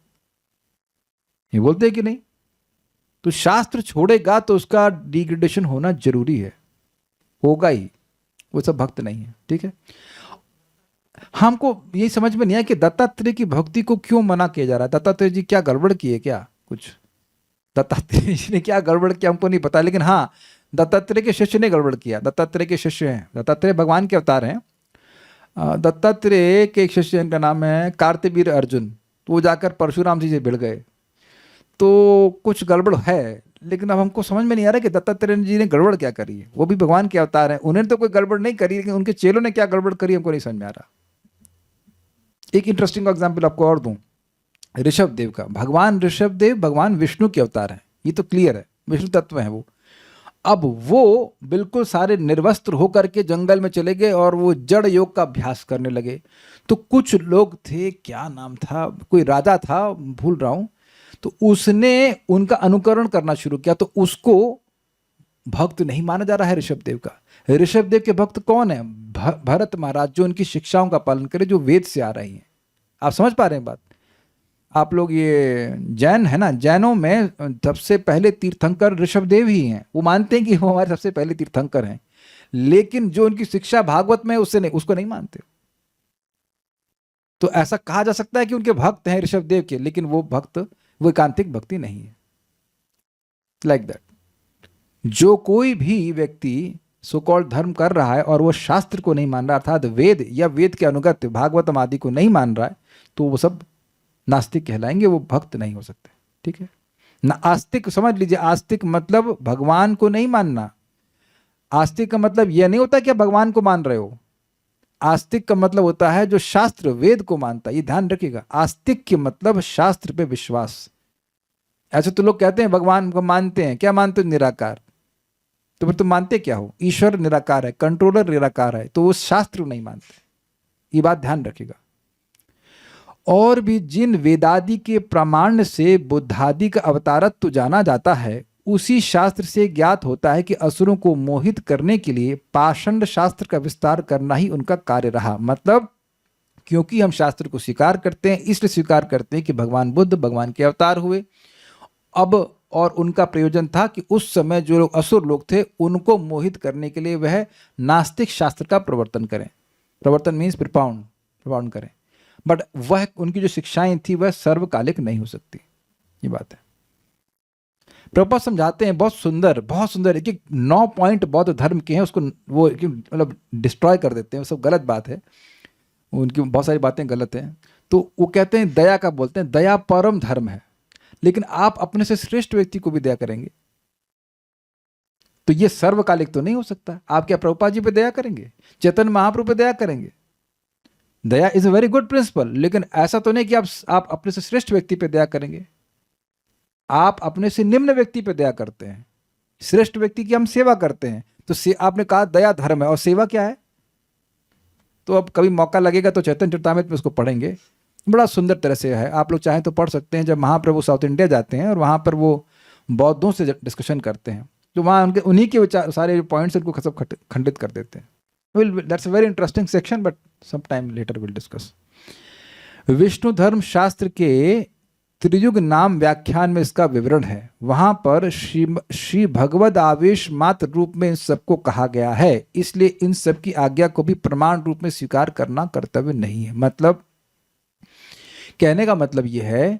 ये बोलते हैं कि नहीं। तो शास्त्र छोड़ेगा तो उसका डिग्रेडेशन होना जरूरी है, होगा ही, वो सब भक्त नहीं है, ठीक है। हमको ये समझ में नहीं आया कि दत्तात्रेय की भक्ति को क्यों मना किया जा रहा है। दत्तात्रेय जी क्या गड़बड़ किए क्या, कुछ दत्तात्रेय जी ने क्या गड़बड़ किया हमको नहीं पता, लेकिन हाँ दत्तात्रेय के शिष्य ने गड़बड़ किया। दत्तात्रेय के शिष्य हैं, दत्तात्रेय भगवान के अवतार हैं। दत्तात्रेय के एक शिष्य, इनका नाम है कार्तिवीर अर्जुन, तो वो जाकर परशुराम जी से भिड़ गए। तो कुछ गड़बड़ है, लेकिन अब हमको समझ में नहीं आ रहा कि दत्तात्रेय जी ने गड़बड़ क्या करी है। वो भी भगवान के अवतार हैं, उन्होंने तो कोई गड़बड़ नहीं करी, लेकिन उनके चेलों ने क्या गड़बड़ करी हमको नहीं समझ में आ रहा। एक इंटरेस्टिंग एग्जाम्पल आपको और दूं, ऋषभ देव का। भगवान ऋषभ देव भगवान विष्णु के अवतार हैं, ये तो क्लियर है, विष्णु तत्व है वो। अब वो बिल्कुल सारे निर्वस्त्र होकर के जंगल में चले गए और वो जड़ योग का अभ्यास करने लगे। तो कुछ लोग थे, क्या नाम था, कोई राजा था, भूल रहा हूं, तो उसने उनका अनुकरण करना शुरू किया। तो उसको भक्त नहीं माना जा रहा है ऋषभ देव का। ऋषभ देव के भक्त कौन है, भरत महाराज, जो उनकी शिक्षाओं का पालन करे, जो वेद से आ रही हैं। आप समझ पा रहे हैं बात। आप लोग ये जैन है ना, जैनों में सबसे पहले तीर्थंकर ऋषभदेव ही हैं। वो मानते हैं कि वो हमारे सबसे पहले तीर्थंकर हैं, लेकिन जो उनकी शिक्षा भागवत में उससे नहीं, उसको नहीं मानते। तो ऐसा कहा जा सकता है कि उनके भक्त हैं ऋषभदेव के, लेकिन वो भक्त, वो एकांतिक भक्ति नहीं है। लाइक दैट, जो कोई भी व्यक्ति सो कॉल्ड धर्म कर रहा है और वो शास्त्र को नहीं मान रहा, अर्थात वेद या वेद के अनुगत भागवतम आदि को नहीं मान रहा है, तो वो सब नास्तिक कहलाएंगे, वो भक्त नहीं हो सकते, ठीक है ना। आस्तिक समझ लीजिए, आस्तिक मतलब भगवान को नहीं मानना। आस्तिक का मतलब यह नहीं होता कि आप भगवान को मान रहे हो। आस्तिक का मतलब होता है जो शास्त्र वेद को मानता है, ये ध्यान रखिएगा। आस्तिक के मतलब शास्त्र पे विश्वास। ऐसे तो लोग कहते हैं भगवान को मानते हैं, क्या मानते हैं, निराकार। तो फिर तुम मानते क्या हो? ईश्वर निराकार है, कंट्रोलर निराकार है, तो वो शास्त्र नहीं मानते। ये बात ध्यान रखिएगा। और भी जिन वेदादि के प्रमाण से बुद्धादि का अवतारत्व जाना जाता है, उसी शास्त्र से ज्ञात होता है कि असुरों को मोहित करने के लिए पाषंड शास्त्र का विस्तार करना ही उनका कार्य रहा। मतलब क्योंकि हम शास्त्र को स्वीकार करते हैं, इसलिए स्वीकार करते हैं कि भगवान बुद्ध भगवान के अवतार हुए। अब और उनका प्रयोजन था कि उस समय जो लोग असुर लोग थे उनको मोहित करने के लिए वह नास्तिक शास्त्र का प्रवर्तन करें। प्रवर्तन मीन्स प्रोपाउंड करें। बट वह उनकी जो शिक्षाएं थी वह सर्वकालिक नहीं हो सकती। ये बात है। प्रभुपाद समझाते हैं बहुत सुंदर एक 9 पॉइंट बौद्ध धर्म के हैं, उसको वो मतलब डिस्ट्रॉय कर देते हैं, वो सब गलत बात है, उनकी बहुत सारी बातें गलत हैं। तो वो कहते हैं दया का बोलते हैं, दया परम धर्म है, लेकिन आप अपने से श्रेष्ठ व्यक्ति को भी दया करेंगे तो ये सर्वकालिक तो नहीं हो सकता। आप क्या प्रभुपाद जी पे दया करेंगे? चैतन्य महाप्रभु पे दया करेंगे? दया is a very good principle, लेकिन ऐसा तो नहीं कि आप अपने से श्रेष्ठ व्यक्ति पे दया करेंगे। आप अपने से निम्न व्यक्ति पे दया करते हैं, श्रेष्ठ व्यक्ति की हम सेवा करते हैं। तो आपने कहा दया धर्म है और सेवा क्या है? तो अब कभी मौका लगेगा तो चैतन्य चरितामृत में उसको पढ़ेंगे, बड़ा सुंदर तरह से है। आप लोग चाहें तो पढ़ सकते हैं। जब महाप्रभु साउथ इंडिया जाते हैं और वहाँ पर वो बौद्धों से डिस्कशन करते हैं तो वहाँ उन्हीं के विचार सारे पॉइंट्स उनको सब खंडित कर देते हैं। That's a very interesting section, but some time later will discuss. Vishnu Dharma Shastra के त्रियुग नाम व्याख्यान में इसका विवरण है। वहां पर श्री भगवद आवेश मात्र रूप में इन सबको कहा गया है, इसलिए इन सब की आज्ञा को भी प्रमाण रूप में स्वीकार करना कर्तव्य नहीं है। मतलब कहने का मतलब यह है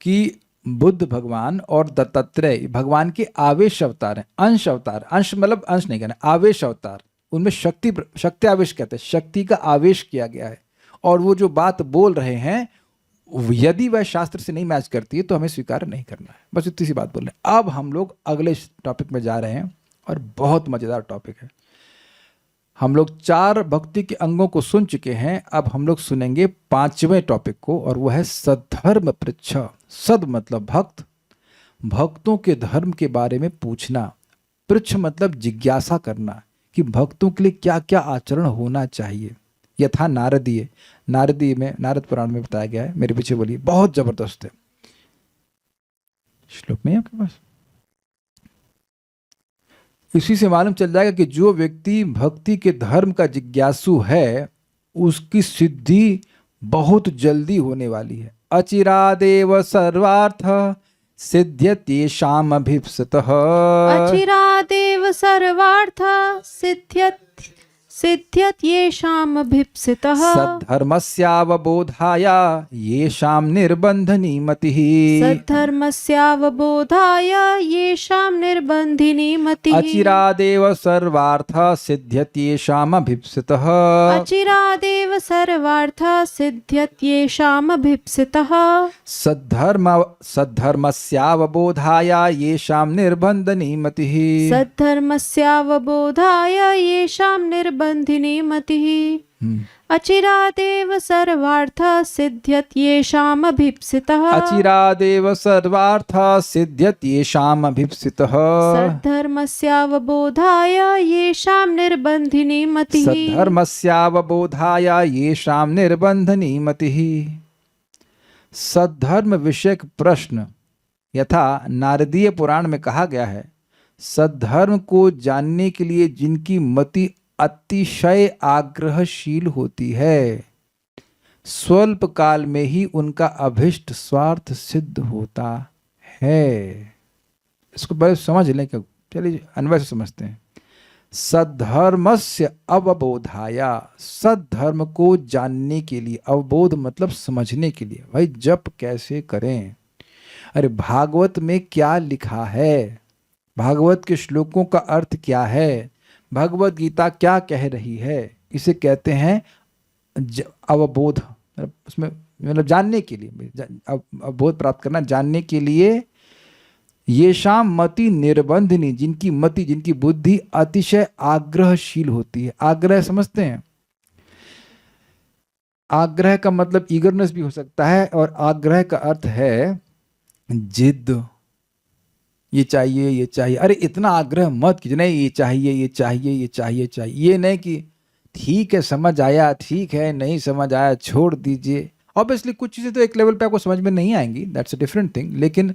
कि बुद्ध भगवान और दत्तात्रेय भगवान के आवेश अवतार हैं, अंश अवतार। अंश मतलब अंश नहीं कहना, आवेश अवतार। उनमें शक्ति आवेश कहते हैं, शक्ति का आवेश किया गया है। और वो जो बात बोल रहे हैं यदि वह शास्त्र से नहीं मैच करती है तो हमें स्वीकार नहीं करना है। बस इतनी सी बात बोल रहे हैं। अब हम लोग अगले टॉपिक में जा रहे हैं और बहुत मजेदार टॉपिक है। हम लोग 4 भक्ति के अंगों को सुन चुके हैं, अब हम लोग सुनेंगे 5वें टॉपिक को, और वह है सद्धर्म पृच्छ। सद मतलब भक्त, भक्तों के धर्म के बारे में पूछना। पृच्छ मतलब जिज्ञासा करना कि भक्तों के लिए क्या क्या आचरण होना चाहिए। यथा नारदीय में नारद पुराण में बताया गया है। मेरे पीछे बोलिए, बहुत जबरदस्त है। श्लोक में आपके पास इसी से मालूम चल जाएगा कि जो व्यक्ति भक्ति के धर्म का जिज्ञासु है उसकी सिद्धि बहुत जल्दी होने वाली है। अचिरादेव सर्वार्थ सिद्ध्यत्येषाम् अभीप्सितः। अचिरादेव सर्वार्थ सिद्ध्यत्येषाम् अभीप्सितः। सद्धर्मस्यावबोधाय येषां निर्बन्धनी मतिः। सद्धर्मस्यावबोधाय येषां निर्बन्धिनी मतिः। अचिरादेव सर्वार्थ सिद्ध्यत्येषाम् अभीप्सितः। अचिरादेव सर्वार्थ सिद्ध्यत्येषाम् अभीप्सितः। सद्धर्मस्यावबोधाय येषां निर्बन्धनी मतिः। सद्धर्मस्यावबोधाय येषां निर्बन्धिनी मतिः। अचिरादेव सर्वार्थ सिद्ध्यत्येषाम् अभीप्सितः। अचिरादेव सर्वार्थ सिद्ध्यत्येषाम् अभीप्सितः। सद्धर्मस्यावबोधाय येषां निर्बन्धिनी मतिः। सद्धर्मस्यावबोधाय येषां निर्बन्धनी मतिः। सद्धर्म विषयक प्रश्न यथा नारदीय पुराण में कहा गया है, सद्धर्म को जानने के लिए जिनकी मति अतिशय आग्रहशील होती है, स्वल्प काल में ही उनका अभिष्ट स्वार्थ सिद्ध होता है। इसको बड़े समझ लें, क्या चलिए अन्वय से समझते हैं। सद्धर्मस्य अवबोधाया, सद्धर्म को जानने के लिए, अवबोध मतलब समझने के लिए। भाई जप कैसे करें, अरे भागवत में क्या लिखा है, भागवत के श्लोकों का अर्थ क्या है, भगवत गीता क्या कह रही है, इसे कहते हैं अवबोध। उसमें मतलब जानने के लिए, अवबोध प्राप्त करना, जानने के लिए। येषाम मति निर्बंधनी, जिनकी मति जिनकी बुद्धि अतिशय आग्रहशील होती है। आग्रह समझते हैं, आग्रह का मतलब ईगरनेस भी हो सकता है, और आग्रह का अर्थ है जिद, ये चाहिए, ये चाहिए। अरे इतना आग्रह मत कीजिए, नहीं ये चाहिए, ये चाहिए, ये चाहिए, चाहिए। ये नहीं कि ठीक है समझ आया, ठीक है नहीं समझ आया छोड़ दीजिए। ऑब्वियसली कुछ चीज़ें तो एक लेवल पे आपको समझ में नहीं आएंगी, दैट्स अ डिफरेंट थिंग। लेकिन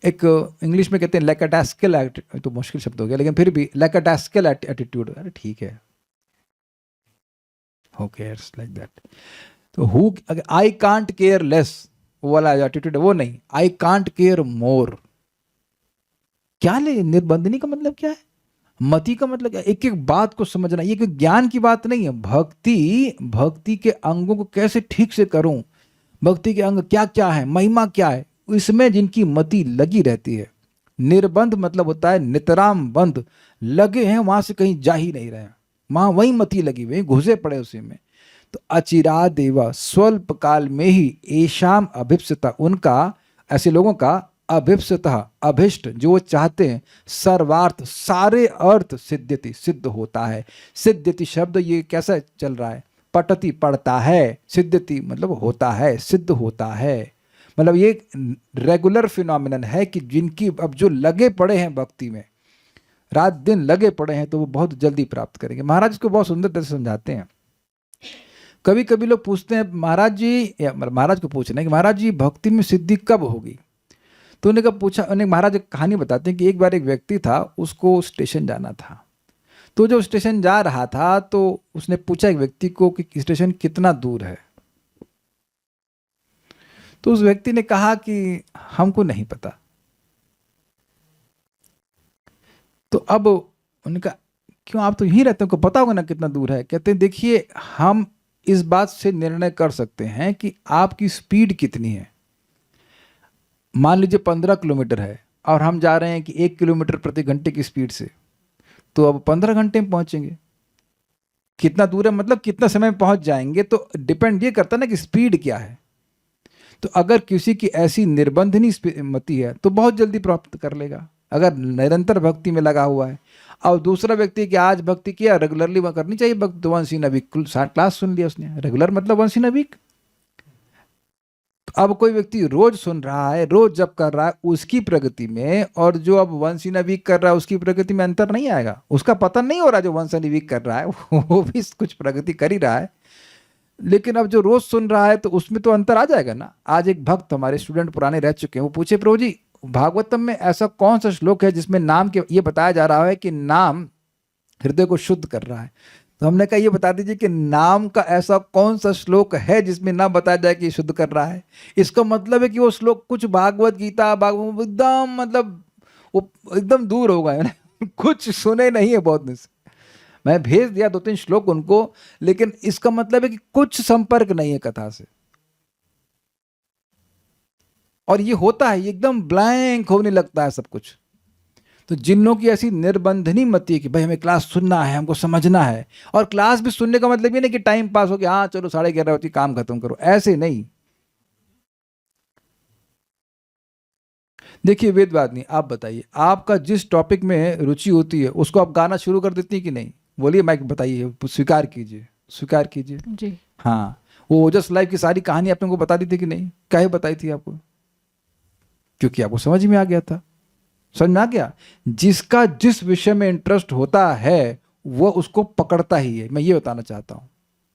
एक इंग्लिश में कहते हैं लैकाटास्कल, तो मुश्किल शब्द हो गया, लेकिन फिर भी लैकाटास्कल एटीट्यूड, अरे ठीक है, हु केयर्स, लाइक दैट। तो who, I can't care less, वो वाला एटीट्यूड है, वो नहीं, आई कांट केयर मोर। क्या ले, निर्बंधनी का मतलब क्या है, मति का मतलब क्या है? एक एक बात को समझना, ये कोई ज्ञान की बात नहीं है। भक्ति के अंगों को कैसे ठीक से करूं, भक्ति के अंग क्या क्या है, महिमा क्या है, इसमें जिनकी मति लगी रहती है। निर्बंध मतलब होता है नितराम बंध, लगे हैं वहां से कहीं जा ही नहीं रहे हैं, वहां वही मति लगी हुई, घुसे पड़े उसी में। तो अचिरा देवा, स्वल्प काल में ही, ऐशाम अभिप्सिता, उनका, ऐसे लोगों का, अभिप्सिता अभिष्ट, जो वो चाहते हैं, सर्वार्थ सारे अर्थ, सिद्ध्यति सिद्ध होता है। सिद्ध्यति शब्द ये कैसा चल रहा है, पठति पढ़ता है, सिद्ध्यति मतलब होता है, सिद्ध होता है। मतलब ये रेगुलर फिनोमिनन है कि जिनकी अब जो लगे पड़े हैं भक्ति में, रात दिन लगे पड़े हैं, तो वो बहुत जल्दी प्राप्त करेंगे। महाराज इसको बहुत सुंदर तरह से समझाते हैं। कभी कभी लोग पूछते हैं महाराज जी, या महाराज को पूछ रहे हैं कि महाराज जी भक्ति में सिद्धि कब होगी। तो उन्हें कब पूछा, उन्हें महाराज एक कहानी बताते हैं कि एक बार एक व्यक्ति था, उसको स्टेशन जाना था। तो जो स्टेशन जा रहा था तो उसने पूछा एक व्यक्ति को कि स्टेशन कितना दूर है। तो उस व्यक्ति ने कहा कि हमको नहीं पता। तो अब उन्होंने कहा क्यों, आप तो यहीं रहते हैं, को पता होगा ना कितना दूर है। कहते हैं देखिए हम इस बात से निर्णय कर सकते हैं कि आपकी स्पीड कितनी है। मान लीजिए 15 किलोमीटर है और हम जा रहे हैं कि 1 किलोमीटर प्रति घंटे की स्पीड से, तो अब 15 घंटे में पहुंचेंगे। कितना दूर है मतलब कितना समय में पहुंच जाएंगे, तो डिपेंड ये करता है ना कि स्पीड क्या है। तो अगर किसी की ऐसी निर्बंधनी मति है तो बहुत जल्दी प्राप्त कर लेगा, अगर निरंतर भक्ति में लगा हुआ है। और दूसरा व्यक्ति कि आज भक्ति किया, रेगुलरली वह करनी चाहिए भक्ति, तो once in a week class सुन लिया उसने, रेगुलर मतलब वंस इन अ वीक। अब कोई व्यक्ति रोज सुन रहा है, रोज जब कर रहा है, उसकी प्रगति में और जो अब वंस इन अ वीक कर रहा है उसकी प्रगति में अंतर नहीं आएगा। उसका पतन नहीं हो रहा, जो वंस इन अ वीक कर रहा है वो भी कुछ प्रगति कर ही रहा है, लेकिन अब जो रोज सुन रहा है तो उसमें तो अंतर आ जाएगा ना। आज एक भक्त हमारे स्टूडेंट पुराने रह चुके हैं, वो पूछे प्रभु जी भागवतम में ऐसा कौन सा श्लोक है जिसमें नाम के ये बताया जा रहा है कि नाम हृदय को शुद्ध कर रहा है। तो हमने कहा ये बता दीजिए कि नाम का ऐसा कौन सा श्लोक है जिसमें ना बताया जाए कि शुद्ध कर रहा है। इसका मतलब है कि वो श्लोक कुछ भागवत गीता एकदम मतलब वो एकदम दूर हो गए कुछ सुने नहीं है बहुत दिन से। मैं भेज दिया 2-3 श्लोक उनको, लेकिन इसका मतलब है कि कुछ संपर्क नहीं है कथा से। और ये होता है, एकदम ब्लैंक होने लगता है सब कुछ। तो जिन लोगों की ऐसी निर्बंधनी मति है कि भाई हमें क्लास सुनना है, हमको समझना है, और क्लास भी सुनने का मतलब ये नहीं कि टाइम पास हो गया, हाँ चलो 11:30 होती काम खत्म करो, ऐसे नहीं। देखिए वेदवादिनी, आप बताइए आपका जिस टॉपिक में रुचि होती है उसको आप गाना शुरू कर देती है कि नहीं? बोलिए, माइक बताइए, स्वीकार कीजिए, स्वीकार कीजिए जी। हाँ, वो ओजस लाइफ की सारी कहानी आपने को बता दी थी कि नहीं? काहे बताई थी आपको? क्योंकि आपको समझ में आ गया था। समझ में आ गया, जिसका जिस विषय में इंटरेस्ट होता है वो उसको पकड़ता ही है। मैं ये बताना चाहता हूं,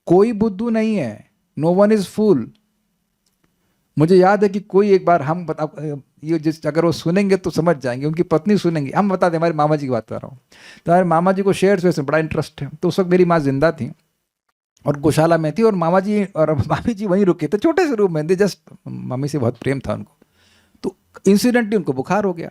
कोई बुद्धू नहीं है, नो वन इज फूल। मुझे याद है कि कोई एक बार हम ये जिस अगर वो सुनेंगे तो समझ जाएंगे, उनकी पत्नी सुनेंगी। हम बता दें, हमारे मामा जी की बात कर रहा हूँ, तो हमारे मामा जी को शेयर्स में बड़ा इंटरेस्ट है। तो उस वक्त मेरी माँ जिंदा थी और गौशाला में थी, और मामा जी और मामी जी वहीं रुके थे, छोटे से रूम में थे, जस्ट मम्मी से बहुत प्रेम था उनको। तो इंसिडेंटली उनको बुखार हो गया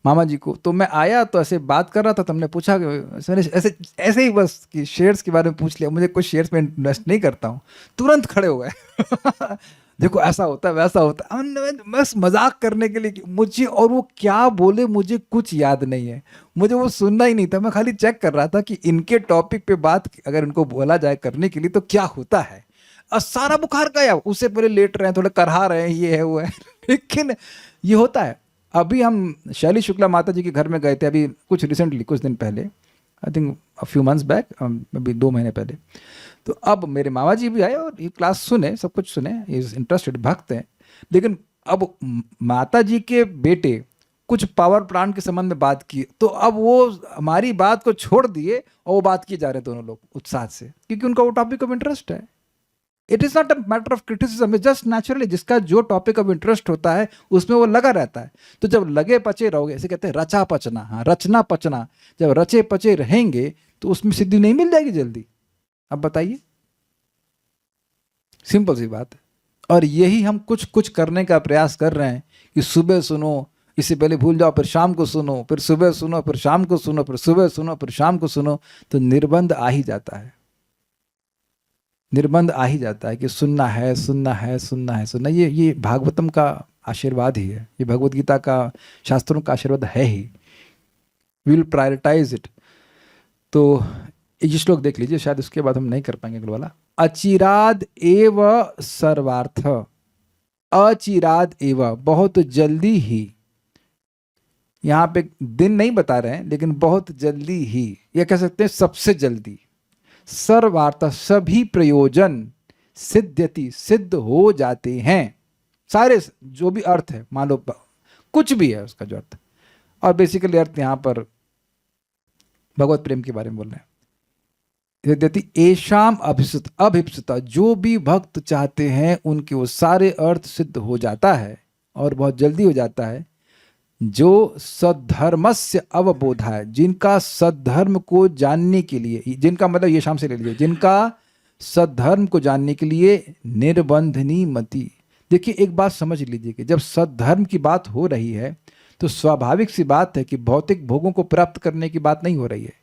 मामा जी को। तो मैं आया तो ऐसे बात कर रहा था, तो हमने पूछा, ऐसे ऐसे ही बस कि शेयर्स के बारे में पूछ लिया। मुझे कुछ शेयर्स में इन्वेस्ट नहीं करता हूँ, तुरंत खड़े हो गए देखो ऐसा होता है वैसा होता है, बस मजाक करने के लिए मुझे। और वो क्या बोले मुझे कुछ याद नहीं है, मुझे वो सुनना ही नहीं था। मैं खाली चेक कर रहा था कि इनके टॉपिक पे बात अगर इनको बोला जाए करने के लिए तो क्या होता है। और सारा बुखार गया, उससे पहले लेट रहे हैं, थोड़े करहा रहे हैं, ये है वो है लेकिन ये होता है। अभी हम शैली शुक्ला माता जी के घर में गए थे, अभी कुछ रिसेंटली, कुछ दिन पहले, I think a few months back, अभी 2 महीने पहले। तो अब मेरे मामा जी भी आए और ये क्लास सुने, सब कुछ सुने, इज इंटरेस्टेड, भक्त हैं। लेकिन अब माता जी के बेटे कुछ पावर प्लांट के संबंध में बात की, तो अब वो हमारी बात को छोड़ दिए और वो बात किए जा रहे हैं दोनों लोग उत्साह से, क्योंकि उनका वो टॉपिक ऑफ इंटरेस्ट है। It is not a matter of criticism, just naturally जिसका जो टॉपिक ऑफ इंटरेस्ट होता है उसमें वो लगा रहता है। तो जब लगे पचे रहोगे, ऐसे कहते हैं रचा पचना, हाँ रचना पचना, जब रचे पचे रहेंगे तो उसमें सिद्धि नहीं मिल जाएगी जल्दी। अब बताइए, सिंपल सी बात है। और यही हम कुछ कुछ करने का प्रयास कर रहे हैं कि सुबह सुनो, इससे पहले भूल जाओ, फिर शाम को सुनो, फिर सुबह सुनो, फिर शाम को सुनो, फिर सुबह सुनो, फिर शाम को सुनो, तो निर्बंध आ ही जाता है, निर्बंध आ ही जाता है कि सुनना है, सुनना है, सुनना है, सुनना। ये भागवतम का आशीर्वाद ही है, ये भगवत गीता का, शास्त्रों का आशीर्वाद है ही। We will prioritize it. तो ये श्लोक देख लीजिए, शायद उसके बाद हम नहीं कर पाएंगे अगला वाला। अचिराद एव सर्वार्थ, अचिराद एव बहुत जल्दी ही, यहाँ पे दिन नहीं बता रहे हैं लेकिन बहुत जल्दी ही, या कह सकते हैं सबसे जल्दी, सर्वार्थ सभी प्रयोजन, सिद्ध्यति सिद्ध हो जाते हैं, सारे जो भी अर्थ है, मान लो कुछ भी है उसका जो अर्थ, और बेसिकली अर्थ यहाँ पर भगवत प्रेम के बारे में बोल रहे हैं। सिद्ध्यति एषाम अभिप्सित, अभिप्सिता जो भी भक्त चाहते हैं उनके वो सारे अर्थ सिद्ध हो जाता है और बहुत जल्दी हो जाता है। जो सद्धर्मस्य अवबोधाय, जिनका सद्धर्म को जानने के लिए, जिनका मतलब ये शाम से ले लीजिए, जिनका सद्धर्म को जानने के लिए निर्बंधनी मति। देखिए एक बात समझ लीजिए कि जब सद्धर्म की बात हो रही है तो स्वाभाविक सी बात है कि भौतिक भोगों को प्राप्त करने की बात नहीं हो रही है।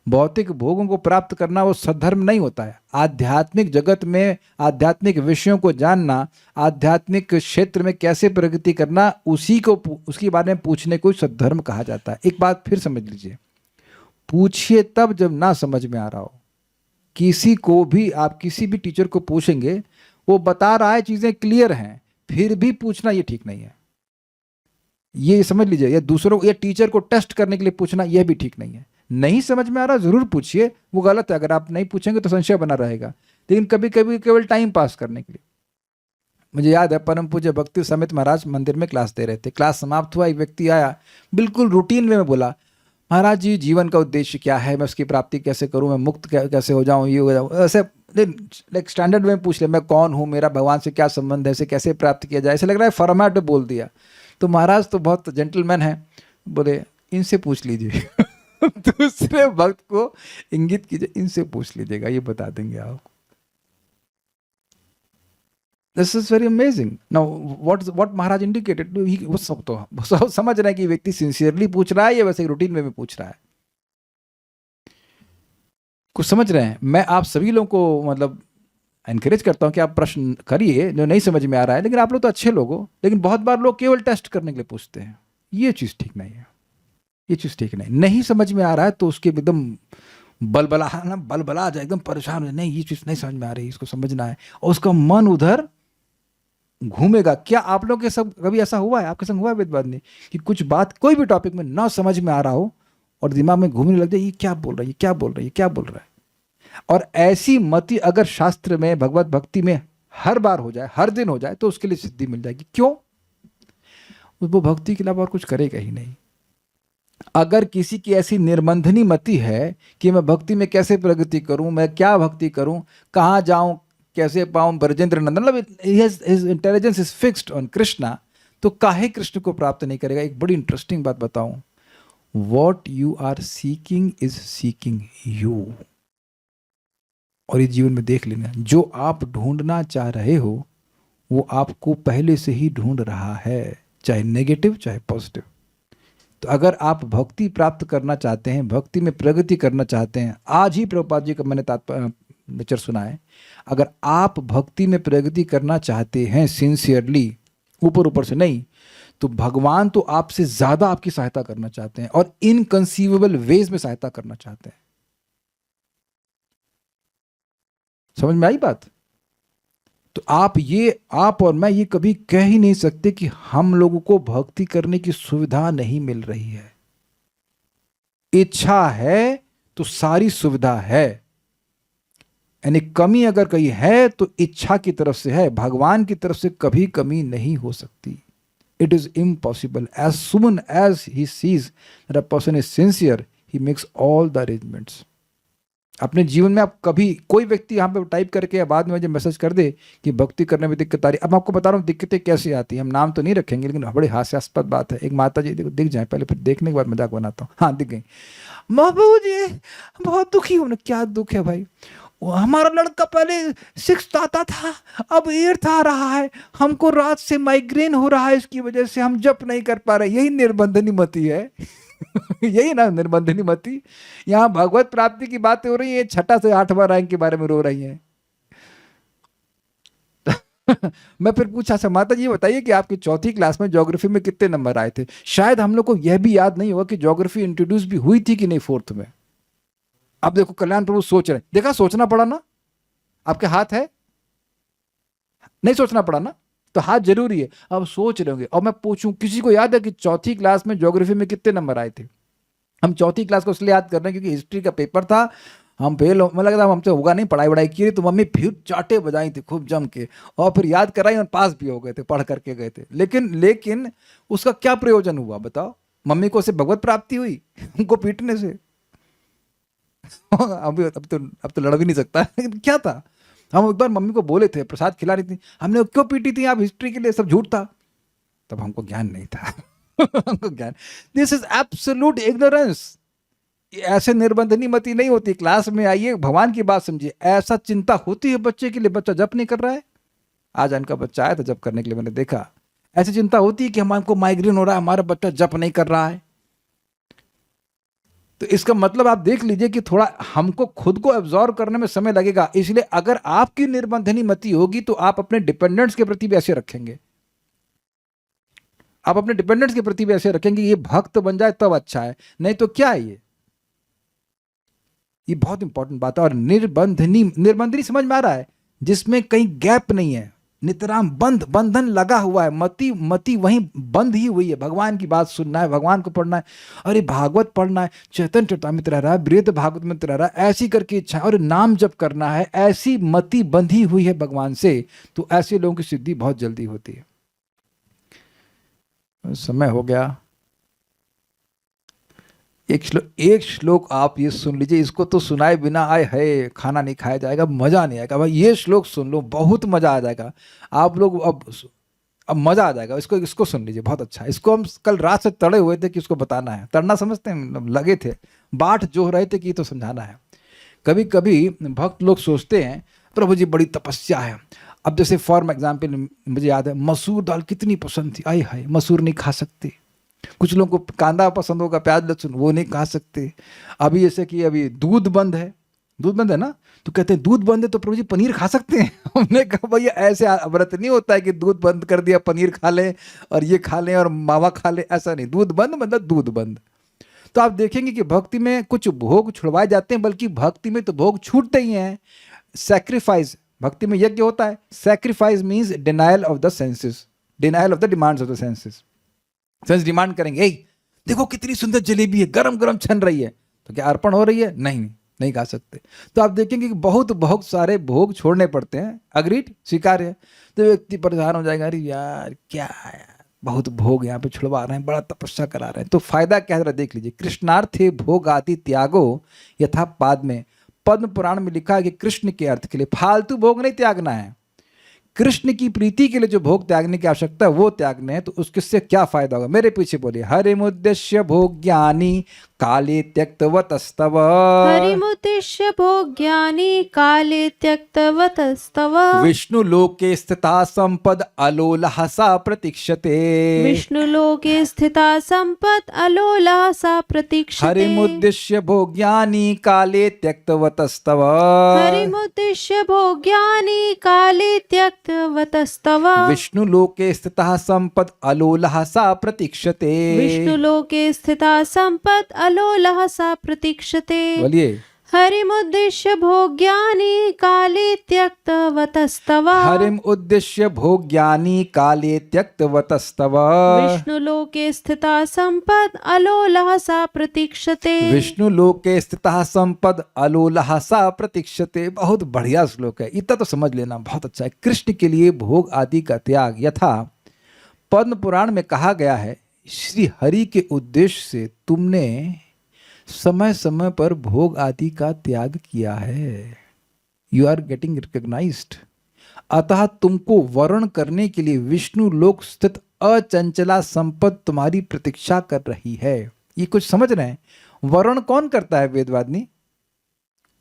भौतिक भोगों को प्राप्त करना वो सद्धर्म नहीं होता है। आध्यात्मिक जगत में आध्यात्मिक विषयों को जानना, आध्यात्मिक क्षेत्र में कैसे प्रगति करना, उसके बारे में पूछने को सद्धर्म कहा जाता है। एक बात फिर समझ लीजिए, पूछिए तब जब ना समझ में आ रहा हो। किसी को भी आप किसी भी टीचर को पूछेंगे, वो बता रहा है चीजें क्लियर हैं, फिर भी पूछना ये ठीक नहीं है, ये समझ लीजिए। या दूसरों या टीचर को टेस्ट करने के लिए पूछना यह भी ठीक नहीं है। नहीं समझ में आ रहा जरूर पूछिए, वो गलत है। अगर आप नहीं पूछेंगे तो संशय बना रहेगा। लेकिन कभी कभी केवल टाइम पास करने के लिए, मुझे याद है परम पूज्य भक्ति समित महाराज मंदिर में क्लास दे रहे थे। क्लास समाप्त हुआ, एक व्यक्ति आया, बिल्कुल रूटीन में बोला, महाराज जी जीवन का उद्देश्य क्या है, मैं उसकी प्राप्ति कैसे करूं, मैं मुक्त कैसे हो जाऊं, ये हो जाऊं। ऐसे लाइक स्टैंडर्ड में पूछ ले, मैं कौन हूं, मेरा भगवान से क्या संबंध है, इसे कैसे प्राप्त किया जाए, ऐसे लग रहा है फॉर्मेट में बोल दिया। तो महाराज तो बहुत जेंटलमैन है, बोले इनसे पूछ लीजिए दूसरे भक्त को इंगित कीजिए, इनसे पूछ लीजिएगा, ये बता देंगे आपको। This is very amazing. Now what Maharaj indicated, वो सब तो समझ रहे हैं कि व्यक्ति सिंसियरली पूछ रहा है या वैसे रूटीन में पूछ रहा है, कुछ समझ रहे हैं। मैं आप सभी लोगों को मतलब एनकरेज करता हूं कि आप प्रश्न करिए जो नहीं समझ में आ रहा है, लेकिन आप लोग तो अच्छे लोग हो। लेकिन बहुत बार लोग केवल टेस्ट करने के लिए पूछते हैं, ये चीज़ ठीक नहीं है, ये चीज़ ठीक नहीं समझ में आ रहा है तो उसके एकदम बलबला जाए, एकदम परेशान हो जाए, नहीं ये चीज़ नहीं समझ में आ रही, इसको समझना है, और उसका मन उधर घूमेगा। क्या आप लोग के सब कभी ऐसा हुआ है, आपके संग हुआ है वेदवाद ने, कि कुछ बात कोई भी टॉपिक में ना समझ में आ रहा हो और दिमाग में घूमने लग जाए, ये क्या बोल रहा है, ये क्या बोल रहा है, ये क्या बोल रहा है। और ऐसी मति अगर शास्त्र में भगवत भक्ति में हर बार हो जाए, हर दिन हो जाए, तो उसके लिए सिद्धि मिल जाएगी। क्यों? वो भक्ति के अलावा और कुछ करेगा ही नहीं। अगर किसी की ऐसी निर्बंधनी मति है कि मैं भक्ति में कैसे प्रगति करूं, मैं क्या भक्ति करूं, कहां जाऊं, कैसे पाऊं ब्रजेंद्र नंदन, मतलब his intelligence is fixed on Krishna, तो काहे कृष्ण को प्राप्त नहीं करेगा। एक बड़ी इंटरेस्टिंग बात बताऊं, what you are seeking is seeking you. और ये जीवन में देख लेना, जो आप ढूंढना चाह रहे हो वो आपको पहले से ही ढूंढ रहा है, चाहे नेगेटिव चाहे पॉजिटिव। तो अगर आप भक्ति प्राप्त करना चाहते हैं, भक्ति में प्रगति करना चाहते हैं, आज ही प्रभुपाद जी का मैंने लेक्चर सुना है, अगर आप भक्ति में प्रगति करना चाहते हैं सिंसियरली, ऊपर ऊपर से नहीं, तो भगवान तो आपसे ज्यादा आपकी सहायता करना चाहते हैं और इनकंसीवेबल वेज में सहायता करना चाहते हैं। समझ में आई बात? तो आप और मैं ये कभी कह ही नहीं सकते कि हम लोगों को भक्ति करने की सुविधा नहीं मिल रही है। इच्छा है तो सारी सुविधा है, यानी कमी अगर कहीं है तो इच्छा की तरफ से है, भगवान की तरफ से कभी कमी नहीं हो सकती। It is impossible. As soon as he sees that a person is sincere, he makes all the arrangements. अपने जीवन में आप कभी कोई व्यक्ति यहाँ पे टाइप करके या बाद में मुझे मैसेज कर दे कि भक्ति करने में दिक्कत आ रही है, अब मैं आपको बता रहा हूँ दिक्कतें कैसे आती हैं। हम नाम तो नहीं रखेंगे, लेकिन बड़े हास्यास्पद बात है। एक माता जी देखो दिख जाए, पहले फिर देखने के बाद मजाक बनाता हूँ। हाँ दिख गई, महबूब जी बहुत दुखी हूँ। क्या दुख है भाई? हमारा लड़का पहले 6th आता था, अब 8th आ रहा है, हमको रात से माइग्रेन हो रहा है, इसकी वजह से हम जप नहीं कर पा रहे। यही निर्बंधनी मति है। यही ना निर्बंधनी मति। यहाँ भगवत प्राप्ति की बातें हो रही है, 6 से 8वां रैंक के बारे में रो रही हैं। मैं फिर पूछा अच्छा माता जी बताइए कि आपकी 4th क्लास में ज्योग्राफी में कितने नंबर आए थे? शायद हम लोग को यह भी याद नहीं होगा कि ज्योग्राफी इंट्रोड्यूस भी हुई थी कि नहीं 4th में। अब देखो कल्याण प्रभु सोच रहे, देखा सोचना पड़ा ना? आपके हाथ है, नहीं सोचना पड़ा ना? तो हाथ जरूरी है। अब सोच रहे होंगे। और मैं पूछूं किसी को याद है कि 4th क्लास में ज्योग्राफी में कितने नंबर आए थे? हम 4th क्लास को इसलिए याद कर रहे हैं क्योंकि हिस्ट्री का पेपर था, हम फेल, मैं लगा था हमसे होगा नहीं, पढ़ाई वढ़ाई की तो मम्मी फिर चाटे बजाई थी खूब जम के, और फिर याद कराई और पास भी हो गए थे, पढ़ करके गए थे। लेकिन उसका क्या प्रयोजन हुआ बताओ? मम्मी को से भगवत प्राप्ति हुई उनको पीटने से? अब तो लड़ भी नहीं सकता। लेकिन क्या था, हम एक बार मम्मी को बोले थे प्रसाद खिला रही थी, हमने क्यों पीटी थी आप हिस्ट्री के लिए, सब झूठ था। तब हमको ज्ञान नहीं था। हमको ज्ञान, दिस इज एब्सोल्यूट इग्नोरेंस। ऐसे निर्बंधनी मति नहीं होती। क्लास में आइए, भगवान की बात समझिए। ऐसा चिंता होती है बच्चे के लिए, बच्चा जप नहीं कर रहा है। आज इनका बच्चा आया था जप करने के लिए, मैंने देखा ऐसी चिंता होती है कि हमको माइग्रेन हो रहा है, हमारा बच्चा जप नहीं कर रहा है। तो इसका मतलब आप देख लीजिए कि थोड़ा हमको खुद को एब्जॉर्व करने में समय लगेगा। इसलिए अगर आपकी निर्बंधनी मति होगी तो आप अपने डिपेंडेंट्स के प्रति भी ऐसे रखेंगे, आप अपने डिपेंडेंट्स के प्रति भी ऐसे रखेंगे। ये भक्त बन जाए तब अच्छा है, नहीं तो क्या है ये बहुत इंपॉर्टेंट बात है। और निर्बंधनी समझ में आ रहा है, जिसमें कहीं गैप नहीं है, नितराम बंधन लगा हुआ है, मति वहीं बंद ही हुई है। भगवान की बात सुनना है, भगवान को पढ़ना है, अरे भागवत पढ़ना है, चैतन्य चरितामृत रह रहा है, बृहद भागवत में रह रहा है, ऐसी करके इच्छा, और नाम जप करना है, ऐसी मति बंधी हुई है भगवान से, तो ऐसे लोगों की सिद्धि बहुत जल्दी होती है। समय हो गया। एक श्लोक आप ये सुन लीजिए, इसको तो सुनाए बिना आए है खाना नहीं खाया जाएगा, मजा नहीं आएगा भाई। ये श्लोक सुन लो, बहुत मजा आ जाएगा आप लोग। अब मजा आ जाएगा। इसको सुन लीजिए, बहुत अच्छा। इसको हम कल रात से तड़े हुए थे कि इसको बताना है। तड़ना समझते हैं, लगे थे, बाट जो रहे थे कि ये तो समझाना है। कभी कभी भक्त लोग सोचते हैं प्रभु जी बड़ी तपस्या है। अब जैसे फॉर एग्जाम्पल मुझे याद है, मसूर दाल कितनी पसंद थी, आए हाय मसूर नहीं खा सकते। कुछ लोगों को कांदा पसंद होगा, प्याज लहसुन, वो नहीं खा सकते। अभी जैसे कि अभी दूध बंद है ना, तो कहते हैं दूध बंद है तो प्रभु जी पनीर खा सकते हैं। हमने कहा भैया ऐसे व्रत नहीं होता है कि दूध बंद कर दिया पनीर खा लें और ये खा लें और मावा खा लें, ऐसा नहीं। दूध बंद मतलब दूध बंद। तो आप देखेंगे कि भक्ति में कुछ भोग छुड़वाए जाते हैं, बल्कि भक्ति में तो भोग छूटते ही हैं। सैक्रिफाइस, भक्ति में यज्ञ होता है। Sacrifice means denial of the senses, denial of the demands of the senses. Sense demand करेंगे, देखो कितनी सुंदर जलेबी है, गरम गरम छन रही है, तो क्या अर्पण हो रही है? नहीं खा सकते। तो आप देखेंगे कि बहुत सारे भोग छोड़ने पड़ते हैं। अग्रीड, स्वीकार्य है। तो व्यक्ति परेशान हो जाएगा, अरे यार क्या है, बहुत भोग यहाँ पे छुड़वा रहे हैं, बड़ा तपस्या करा रहे हैं। तो फायदा क्या है देख लीजिए। कृष्णार्थे भोग आदि त्यागो यथा पाद में, पद्म पुराण में लिखा है कि कृष्ण के अर्थ के लिए फालतू भोग नहीं त्यागना है। कृष्ण की प्रीति के लिए जो भोग त्यागने की आवश्यकता है वो त्यागने हैं। तो उससे क्या फायदा होगा? मेरे पीछे बोलिए। हरिमुद्देश्य भोग ज्ञानी काले त्यक्तवतस्तव, हरिमुद्देश्य भोग ज्ञानी काले त्यक्तवतस्तव, विष्णु लोके स्थिता संपद अलोलः सा प्रतीक्षते, विष्णु लोके स्थिता संपत् अलोलः सा प्रतीक्षते। हरिमुद्देश्य भोग ज्ञानी काले त्यक्तवतस्तव, हरिमुद्देश्य भोग ज्ञानी काले त्यक्तवतस्तव, विष्णु लोके स्थिता संपद अलोलः सा प्रतीक्षते, विष्णु लोके स्थिता संपत् अलोलः सा प्रतीक्षते। बोलिए। हरिमुद्देश्य भोग ज्ञानी काले त्यक्तवतस्तव, हरिम उद्देश्य भोग ज्ञानी काले त्यक्तवतस्तव, विष्णु लोके स्थिता संपद अलोलः सा प्रतीक्षते, विष्णु लोके स्थितः संपद अलोलः सा प्रतीक्षते। बहुत बढ़िया श्लोक है, इतना तो समझ लेना, बहुत अच्छा है। कृष्ण के लिए भोग आदि का त्याग यथा पद्म पुराण में कहा गया है, श्री हरि के उद्देश्य से तुमने समय समय पर भोग आदि का त्याग किया है। You are getting recognised. अतः तुमको वर्ण करने के लिए विष्णु लोक स्थित अचंचला संपद तुम्हारी प्रतीक्षा कर रही है। ये कुछ समझ रहे हैं? वर्ण कौन करता है वेदवादिनी?